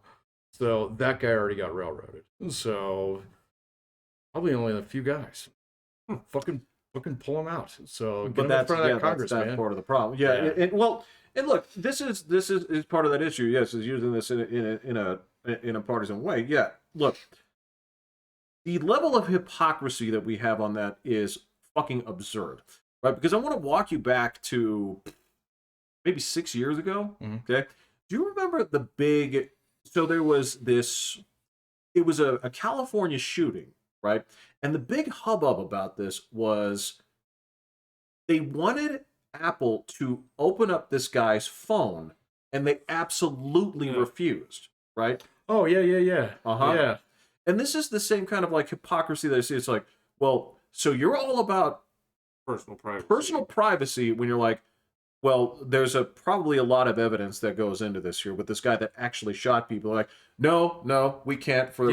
So that guy already got railroaded. So probably only a few guys. Fucking pull them out. So get them in front of that Congress, that's man. Part of the problem. Yeah. And look, this is part of that issue. Yes, is using this in a partisan way. Yeah. Look, the level of hypocrisy that we have on that is fucking absurd, right? Because I want to walk you back to maybe 6 years ago. Mm-hmm. Okay. Do you remember the big? So there was this it was a California shooting, right? And the big hubbub about this was they wanted Apple to open up this guy's phone, and they absolutely refused, right? Oh, yeah. Uh-huh. Yeah. And this is the same kind of like hypocrisy that I see. It's like, well, so you're all about personal privacy when you're like, well, there's probably a lot of evidence that goes into this here with this guy that actually shot people. Like, no, we can't for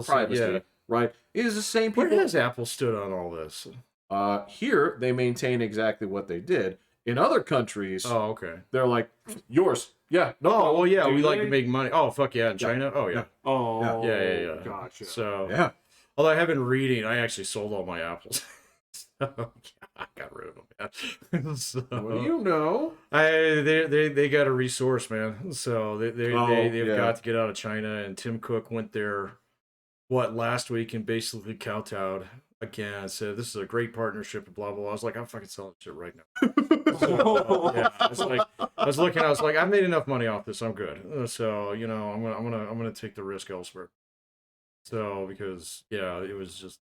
privacy, right? It is the same people. Where has Apple stood on all this? Here, they maintain exactly what they did. In other countries, okay, they're like, yours. Yeah. No. Oh, well, yeah, we like to make money. Oh, fuck yeah, in China? Oh, yeah. Oh, yeah. Gotcha. So, yeah. Although I have been reading, I actually sold all my apples. So, I got rid of them, man. So, what do you know? They got a resource, man. So they've got to get out of China. And Tim Cook went there, last week, and basically kowtowed again. Said this is a great partnership, and blah blah. I was like, I'm fucking selling shit right now. Yeah, I was looking. I was like, I've made enough money off this. I'm good. So I'm gonna take the risk elsewhere. So because it was just.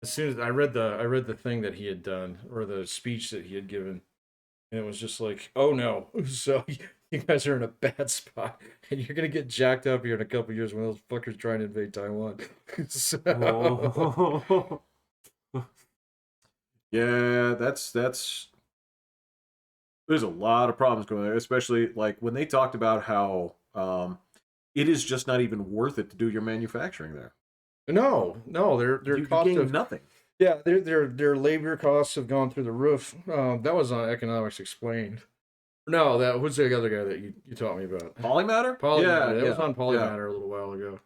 As soon as I read the thing that he had done, or the speech that he had given, and it was just like, oh no, so you guys are in a bad spot, and you're gonna get jacked up here in a couple of years when those fuckers try and invade Taiwan. So... Yeah, that's. There's a lot of problems going on, especially like when they talked about how it is just not even worth it to do your manufacturing there. No, their cost of nothing. Yeah, their labor costs have gone through the roof. That was on Economics Explained. No, that who's the other guy that you taught me about? Polymatter? Polymatter. That was on Polymatter a little while ago.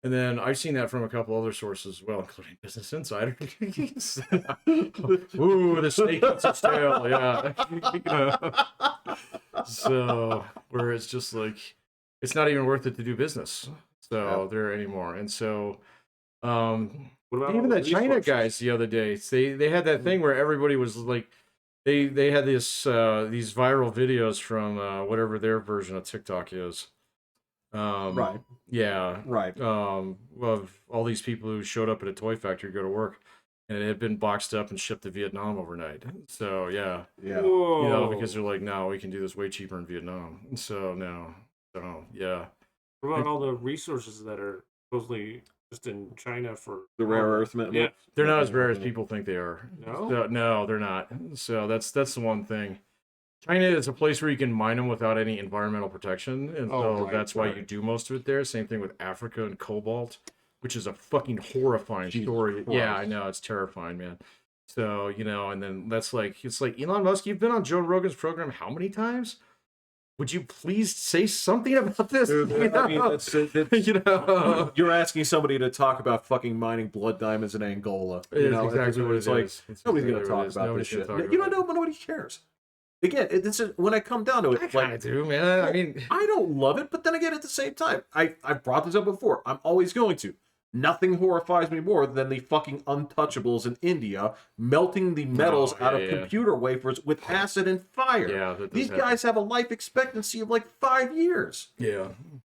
And then I've seen that from a couple other sources as well, including Business Insider. Ooh, the snake eats its tail, yeah. So where it's just like it's not even worth it to do business. So there anymore. And so what about even the China guys the other day, they had that thing where everybody was like they had this these viral videos from whatever their version of TikTok is. Right. Yeah. Right. Of all these people who showed up at a toy factory to go to work, and it had been boxed up and shipped to Vietnam overnight. So yeah. Whoa. Because they're like, no, we can do this way cheaper in Vietnam. So no. So yeah. What about all the resources that are supposedly just in China for the rare earth metals? Yeah, they're not as rare as people think they are. No, so, no, they're not. So that's the one thing. China is a place where you can mine them without any environmental protection, and that's why you do most of it there. Same thing with Africa and cobalt, which is a fucking horrifying story. Christ. Yeah, I know, it's terrifying, man. So and then it's like Elon Musk, you've been on Joe Rogan's program how many times? Would you please say something about this? Dude, I mean, that's you're asking somebody to talk about fucking mining blood diamonds in Angola. It's exactly what it is. Nobody's going to talk about this shit. Nobody cares. Again, when I come down to it, I kind of do, man. I mean, I don't love it, but then again, at the same time, I've brought this up before. I'm always going to. Nothing horrifies me more than the fucking untouchables in India melting the metals out of computer wafers with acid and fire. Yeah, these guys have a life expectancy of like 5 years. Yeah.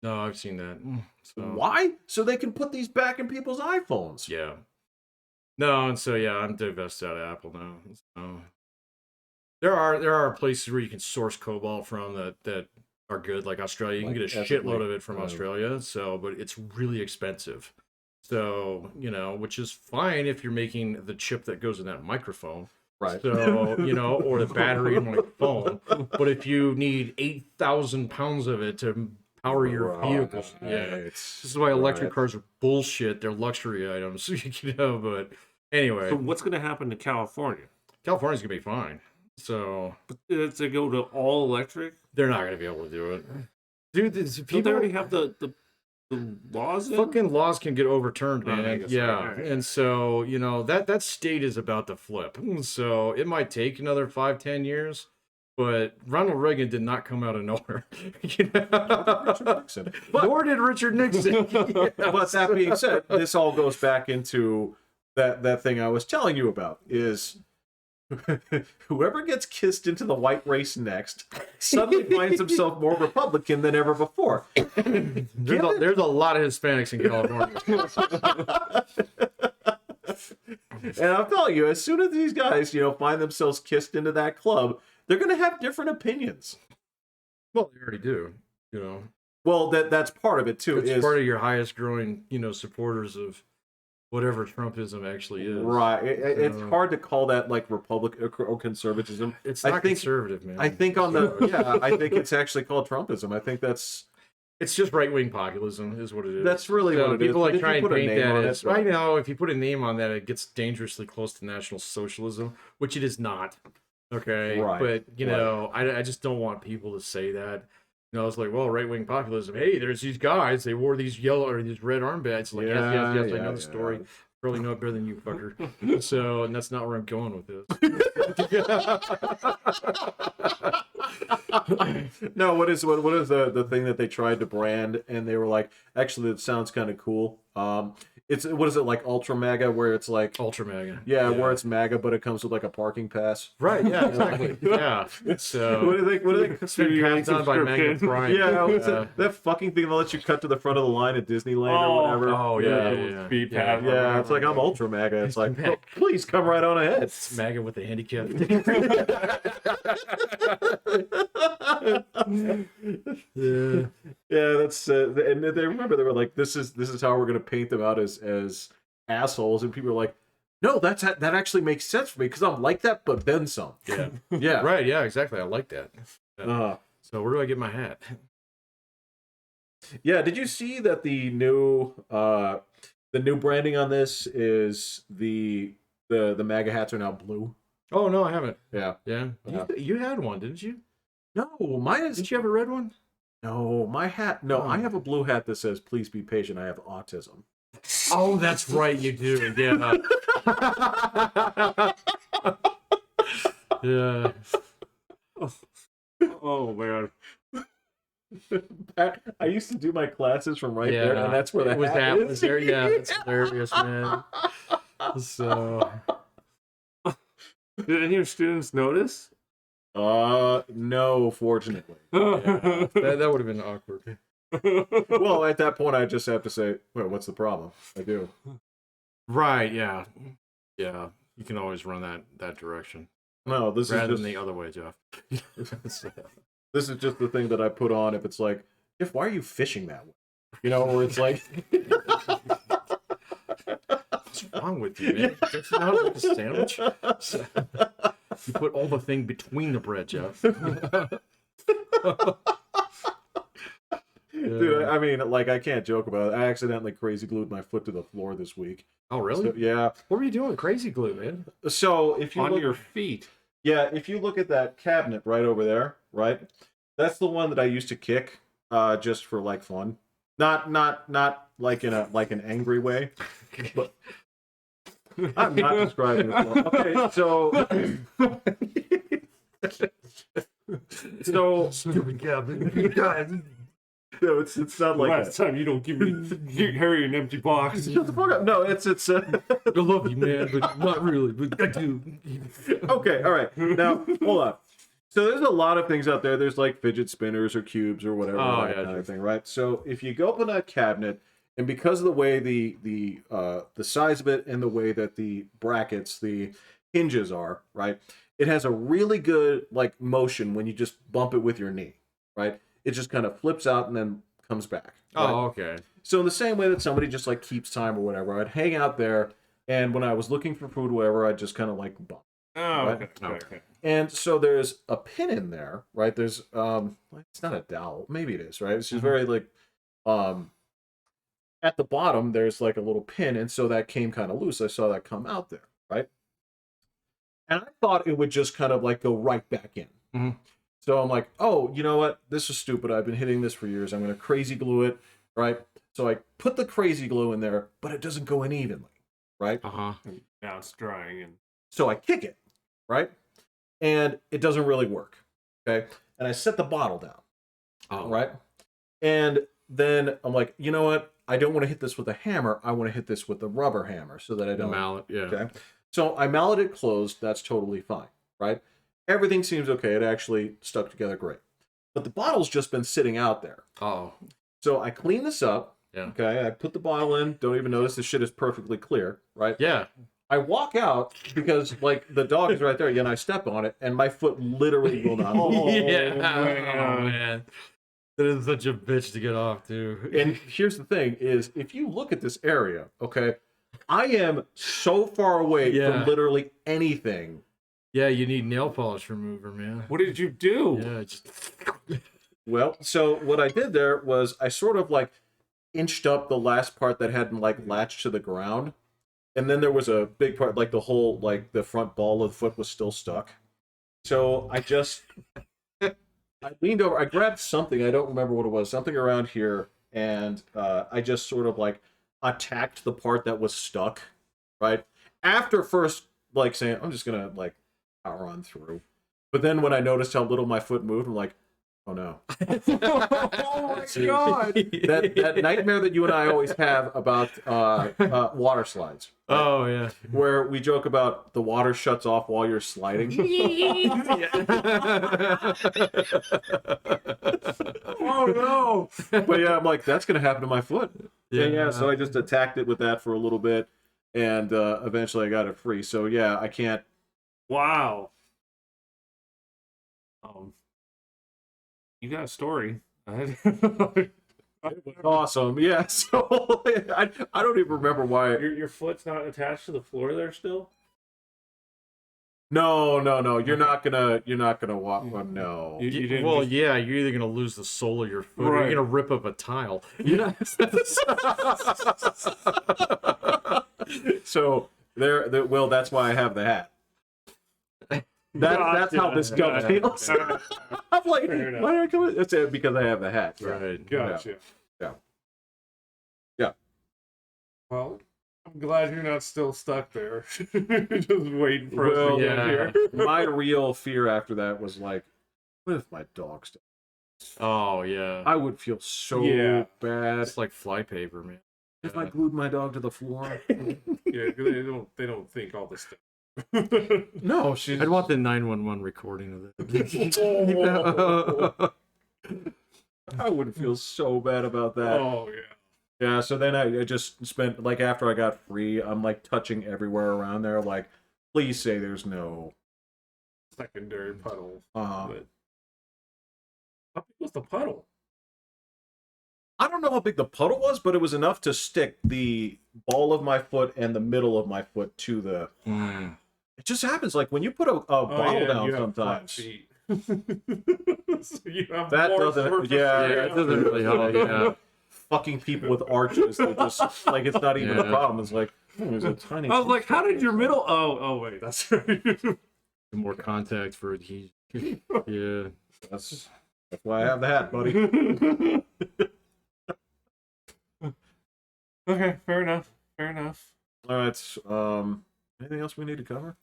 No, I've seen that. So. Why? So they can put these back in people's iPhones. Yeah. No, and so I'm divested out of Apple now. So there are places where you can source cobalt from that are good, like Australia. You can get a shitload of it from Australia. So, but it's really expensive. So, which is fine if you're making the chip that goes in that microphone. Right. So, or the battery in my phone. But if you need 8,000 pounds of it to power your vehicle, this is why electric cars are bullshit. They're luxury items, but anyway. So what's going to happen to California? California's going to be fine. So. But to go to all electric? They're not going to be able to do it. Dude, people already have the laws fucking laws can get overturned, man. And so that state is about to flip, so it might take another 5-10 years, but Ronald Reagan did not come out of nowhere. Nor did Richard Nixon. But that being said, this all goes back into that thing I was telling you about is whoever gets kissed into the white race next suddenly finds himself more Republican than ever before. There's a lot of Hispanics in California. And I'm telling you, as soon as these guys, find themselves kissed into that club, they're going to have different opinions. Well, they already do, Well, that's part of it too. It's part of your highest growing, supporters of whatever Trumpism actually is. Right. It's hard to call that like Republican or conservatism. It's not conservative, man. I think I think it's actually called Trumpism. I think it's just right-wing populism is what it is. That's really what it is. People like try and paint that as, right? I know, if you put a name on that, it gets dangerously close to National Socialism, which it is not. Okay? Right. But, I just don't want people to say that. It's like, well, right-wing populism. Hey, there's these guys. They wore these yellow or these red armbands. Like, yes, I know the story. Probably know it better than you, fucker. So, and that's not where I'm going with this. No, what is the thing that they tried to brand, and they were like, actually, it sounds kind of cool. It's what is it, like Ultra MAGA, where it's like Ultra MAGA. Yeah, where it's MAGA, but it comes with like a parking pass. Right. Yeah. Exactly. Yeah. So what do they it's been passed on by MAGA Prime. Yeah. That fucking thing that lets you cut to the front of the line at Disneyland or whatever. Oh yeah. Speed pass. Yeah, it's like I'm Ultra MAGA. It's like, please come right on ahead. It's MAGA with a handicap. Yeah, that's and they remember they were like, this is how we're gonna paint them out as assholes, and people are like, no, that actually makes sense for me because I'm like that, but then some. Yeah. Right. Yeah. Exactly. I like that. So where do I get my hat? Yeah. Did you see that the new branding on this is the MAGA hats are now blue? Oh no, I haven't. Yeah. You had one, didn't you? No, mine is. Didn't you have a red one? No, my hat. No, I have a blue hat that says "Please be patient. I have autism." Oh, that's right, you do. Yeah. Yeah. Oh man. I used to do my classes from right there, and that's where the hat is. Was there. Yeah, that's hilarious, man. So, did any of your students notice? No, fortunately. Yeah, that would have been awkward. Well, at that point, I just have to say, well, what's the problem? I do. Right, yeah. Yeah, you can always run that direction. No, this rather is than the other way, Jeff. This is just the thing that I put on if it's like, Jeff, why are you fishing that way? Where it's like... What's wrong with you, man? Don't you know how to make a sandwich? You put all the thing between the bread, Jeff. Dude, I mean, like, I can't joke about it. I accidentally crazy glued my foot to the floor this week. Oh, really? So, yeah. What were you doing? Crazy glue, man. So, if you on look, your feet. Yeah, if you look at that cabinet right over there, right? That's the one that I used to kick, just for like fun. Not like in an angry way. But I'm not describing it. Okay, so Stupid cabinet. no, it's not like Last time you don't give me Harry an empty box. Shut the fuck up. No, it's I love you, man, but not really. But I do. okay. All right. Now hold on. So there's a lot of things out there. There's like fidget spinners or cubes or whatever kind of thing, right? So if you go open that cabinet, and because of the way the size of it and the way that the brackets, the hinges are, right, it has a really good like motion when you just bump it with your knee, right? It just kind of flips out and then comes back. Right? Oh, okay. So in the same way that somebody just like keeps time or whatever, I'd hang out there, and when I was looking for food or whatever, I'd just kind of like bump. Oh, right? okay. And so there's a pin in there, right? There's it's not a dowel, maybe it is, right? It's just very like at the bottom there's like a little pin, and so that came kind of loose. I saw that come out there, right? And I thought it would just kind of like go right back in. Mm-hmm. So I'm like, oh, you know what? This is stupid. I've been hitting this for years. I'm going to crazy glue it, right? So I put the crazy glue in there, but it doesn't go in evenly, right? Uh-huh. Now it's drying and so I kick it, right? And it doesn't really work, okay? And I set the bottle down, right? And then I'm like, you know what? I don't want to hit this with a hammer. I want to hit this with a rubber hammer so that I don't... mallet, yeah. Okay? So I mallet it closed. That's totally fine, right? Everything seems okay. It actually stuck together great. But the bottle's just been sitting out there. Oh. So I clean this up. Yeah. Okay. I put the bottle in. Don't even notice this shit is perfectly clear, right? Yeah. I walk out because like the dog is right there. Again, I step on it, and my foot literally will not move. Oh, man. That is such a bitch to get off, too. And here's the thing: is if you look at this area, okay, I am so far away from literally anything. Yeah, you need nail polish remover, man. What did you do? Yeah, just... Well, so what I did there was I sort of like inched up the last part that hadn't like latched to the ground. And then there was a big part, like the whole, like the front ball of the foot was still stuck. So I just, I leaned over, I grabbed something, I don't remember what it was, something around here. And I just sort of like attacked the part that was stuck, right? After first, like saying, I'm just going to like power on through. But then when I noticed how little my foot moved, I'm like, oh no. Oh my god. That nightmare that you and I always have about water slides. Right? Oh, yeah. Where we joke about the water shuts off while you're sliding. Oh no. But yeah, I'm like, that's going to happen to my foot. Yeah, so I just attacked it with that for a little bit. And eventually I got it free. So yeah, I can't. Wow. You got a story. It was awesome. Yeah. So I don't even remember why. Your foot's not attached to the floor there still? No. You're not gonna walk. No. You didn't Well, yeah, you're either gonna lose the sole of your foot, or you're gonna rip up a tile. Yeah. So well, that's why I have the hat. That's how this dovetails. I'm like, why did I come in? That's it, because I have the hat. Right. Gotcha. Yeah. Well, I'm glad you're not still stuck there. Just waiting for us to get here. My real fear after that was like, what if my dog's dead? Oh, yeah. I would feel so bad. It's like flypaper, man. If I glued my dog to the floor. Yeah, they don't think all this stuff. No, I'd want the 911 recording of it. I would feel so bad about that. Oh, yeah. Yeah, so then I just spent, like, after I got free, I'm, like, touching everywhere around there, like, please say there's no... secondary puddle. How big was the puddle? I don't know how big the puddle was, but it was enough to stick the ball of my foot and the middle of my foot to the... It just happens, like, when you put a bottle down sometimes... So you have that more doesn't... surface it doesn't really help. Yeah. Fucking people with arches, they just, like, it's not even a problem. It's like, there's a tiny... I was like, how did your middle... Oh, wait, that's right. More contact for adhesion. Yeah. That's why I have the hat, buddy. Okay, fair enough. All right. Anything else we need to cover?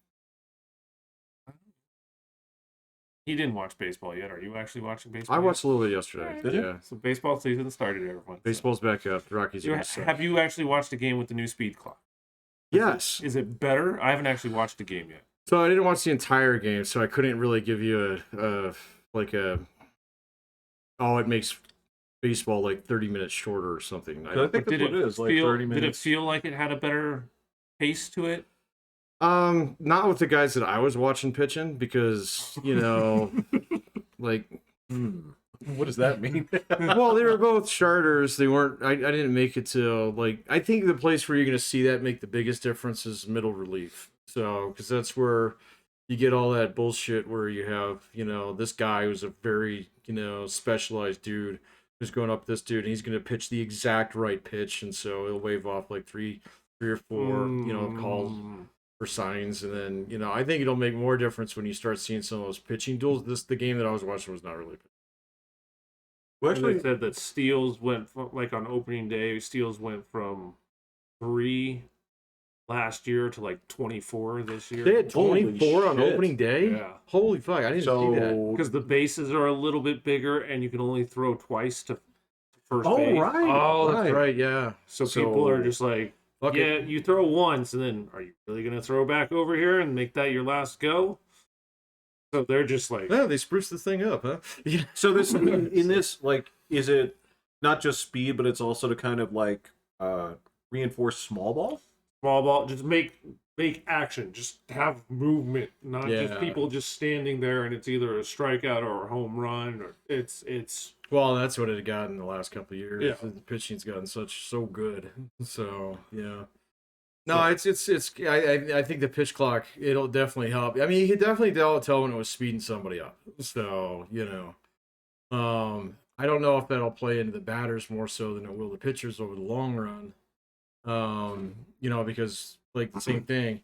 He didn't watch baseball yet. Are you actually watching baseball? I watched a little bit yesterday. Did you? So baseball season started, everyone. Baseball's back up. The Rockies are Have you actually watched a game with the new speed clock? Yes. Is it better? I haven't actually watched the game yet. So I didn't watch the entire game, so I couldn't really give you it makes baseball like 30 minutes shorter or something. I think that's what it is, like 30 minutes. Did it feel like it had a better pace to it? Not with the guys that I was watching pitching, because, like... What does that mean? Well, they were both starters. They weren't... I didn't make it to, like... I think the place where you're going to see that make the biggest difference is middle relief. So, because that's where you get all that bullshit where you have, this guy who's a very, specialized dude who's going up this dude, and he's going to pitch the exact right pitch, and so he'll wave off like three or four, calls for signs, and then, I think it'll make more difference when you start seeing some of those pitching duels. The game that I was watching was not really pitching. Well, actually, they said that steals went from, like on opening day, steals went from 3 last year to like 24 this year. They had 24 on opening day? Yeah. Holy fuck, I didn't see that. Because the bases are a little bit bigger and you can only throw twice to first base. Right. Oh, that's right, yeah. So people are just like, Fuck yeah, it. you throw once, and then are you really gonna throw back over here and make that your last go? So they're just like, Yeah, they spruced the thing up, huh? So this in this, like, is it not just speed, but it's also to kind of like reinforce small ball? small ball, just make action, just have movement, not just Yeah. people just standing there and it's either a strikeout or a home run, or it's Well, that's what it had gotten the last couple of years. Yeah. The pitching's gotten so good. So yeah. No, I think the pitch clock, it'll definitely help. I mean, you could definitely tell when it was speeding somebody up. So, I don't know if that'll play into the batters more so than it will the pitchers over the long run. Because like the same thing.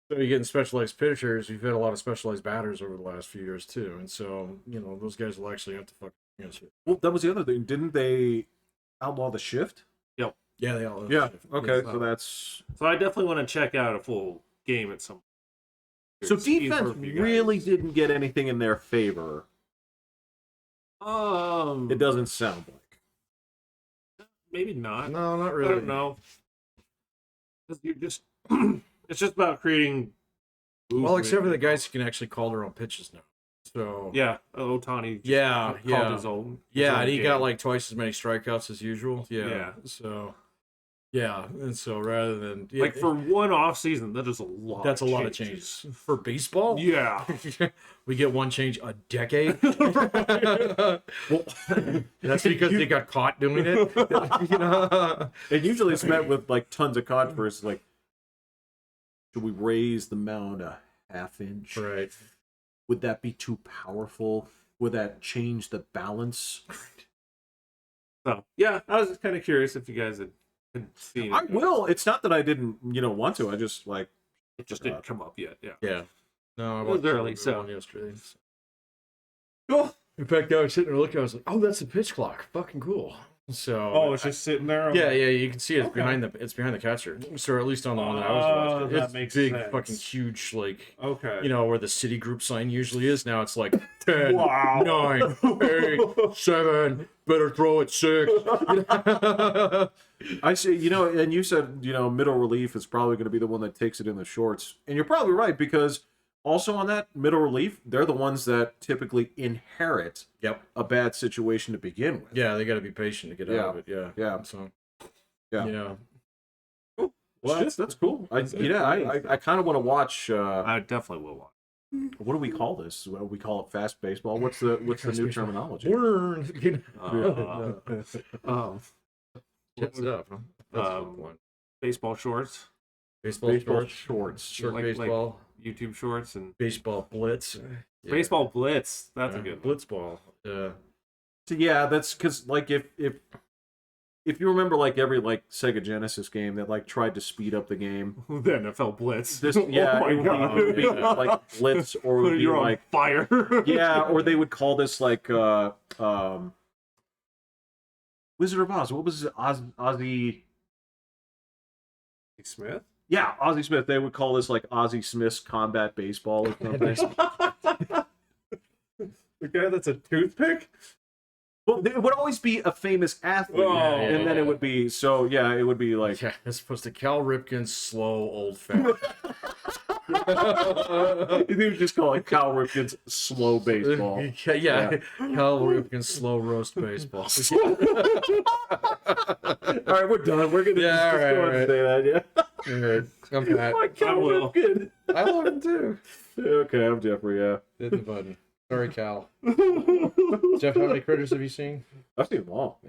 So you're getting specialized pitchers. We've had a lot of specialized batters over the last few years too, and so those guys will actually have to fucking answer. Well, that was the other thing. Didn't they outlaw the shift? Yeah, they all. Yeah. Okay. Yeah. So that's. so I definitely want to check out a full game at some. So It's easier defense for you guys. really didn't get anything in their favor. It doesn't sound like. maybe not. No, not I really. don't know. 'Cause you're just it's just about creating. Well, except for the movement. guys who can actually call their own pitches now. So Yeah, Otani. yeah, called yeah, his own. and he got game. like twice as many strikeouts as usual. Yeah. Yeah. So yeah, and so rather than like for one off season, that is a lot. that's a lot of changes for baseball. Yeah. We get one change a decade. Well, that's because they got caught doing it. And usually it's met with like tons of controversy. Like, should we raise the mound a half inch? Right. Would that be too powerful? Would that change the balance? So yeah, I was just kind of curious if you guys had seen. I it. will. It's not that I didn't, want to. I just like. It just didn't come up yet. Yeah. Yeah. No, I It was watched early, so. one yesterday. Cool. In fact, I was sitting there looking. I was like, "Oh, that's the pitch clock. Fucking cool." So. Oh, it's just sitting there. Yeah, you can see it. It's Okay. behind the catcher. So at least on the one that I was watching, that it's makes big, sense. fucking huge, like Okay. where the city group sign usually is. Now it's like 10, Wow. 9, 8, 7. Better throw it 6. I say, and you said, middle relief is probably going to be the one that takes it in the shorts. And you're probably right, because also on that middle relief, they're the ones that typically inherit Yep. a bad situation to begin with. Yeah, they got to be patient to get out of it. Yeah. Yeah. So. Yeah. Yeah. Well, that's cool. I kind of want to watch. I definitely will watch. What do we call this? What do we call it? Fast baseball. What's the new terminology? Learn. Um, Gets it up. Huh? That's a Um, good one. baseball shorts, Baseball shorts. Short like baseball. YouTube shorts, and Baseball blitz. Yeah. baseball blitz. That's a Yeah, good one. blitz ball. Yeah. So, yeah, that's because like if you remember like every like Sega Genesis game that like tried to speed up the game. The NFL blitz. This yeah, oh my it would be God. like blitz or it would be You're like on fire. yeah, or they would call this like Wizard of Oz. What was it? Ozzy Smith. Yeah, Ozzy Smith. They would call this like Ozzy Smith's combat baseball or something. The guy that's a toothpick. Well, it would always be a famous athlete, Oh, and then it would be so. Yeah, it would be like Yeah, as opposed to Cal Ripken's slow old fat. they would just call it Cal Ripken's slow baseball. Yeah, Cal Ripken's slow roast baseball. All right, we're done. We're gonna Yeah, just all right, go all ahead and say that. Yeah. All right, I'm Pat. Like Cal will. Ripken. I love him too. Okay, I'm Jeffrey. Yeah, Hit the button. Sorry, Cal. Jeff, how many critters have you seen? I've seen them all.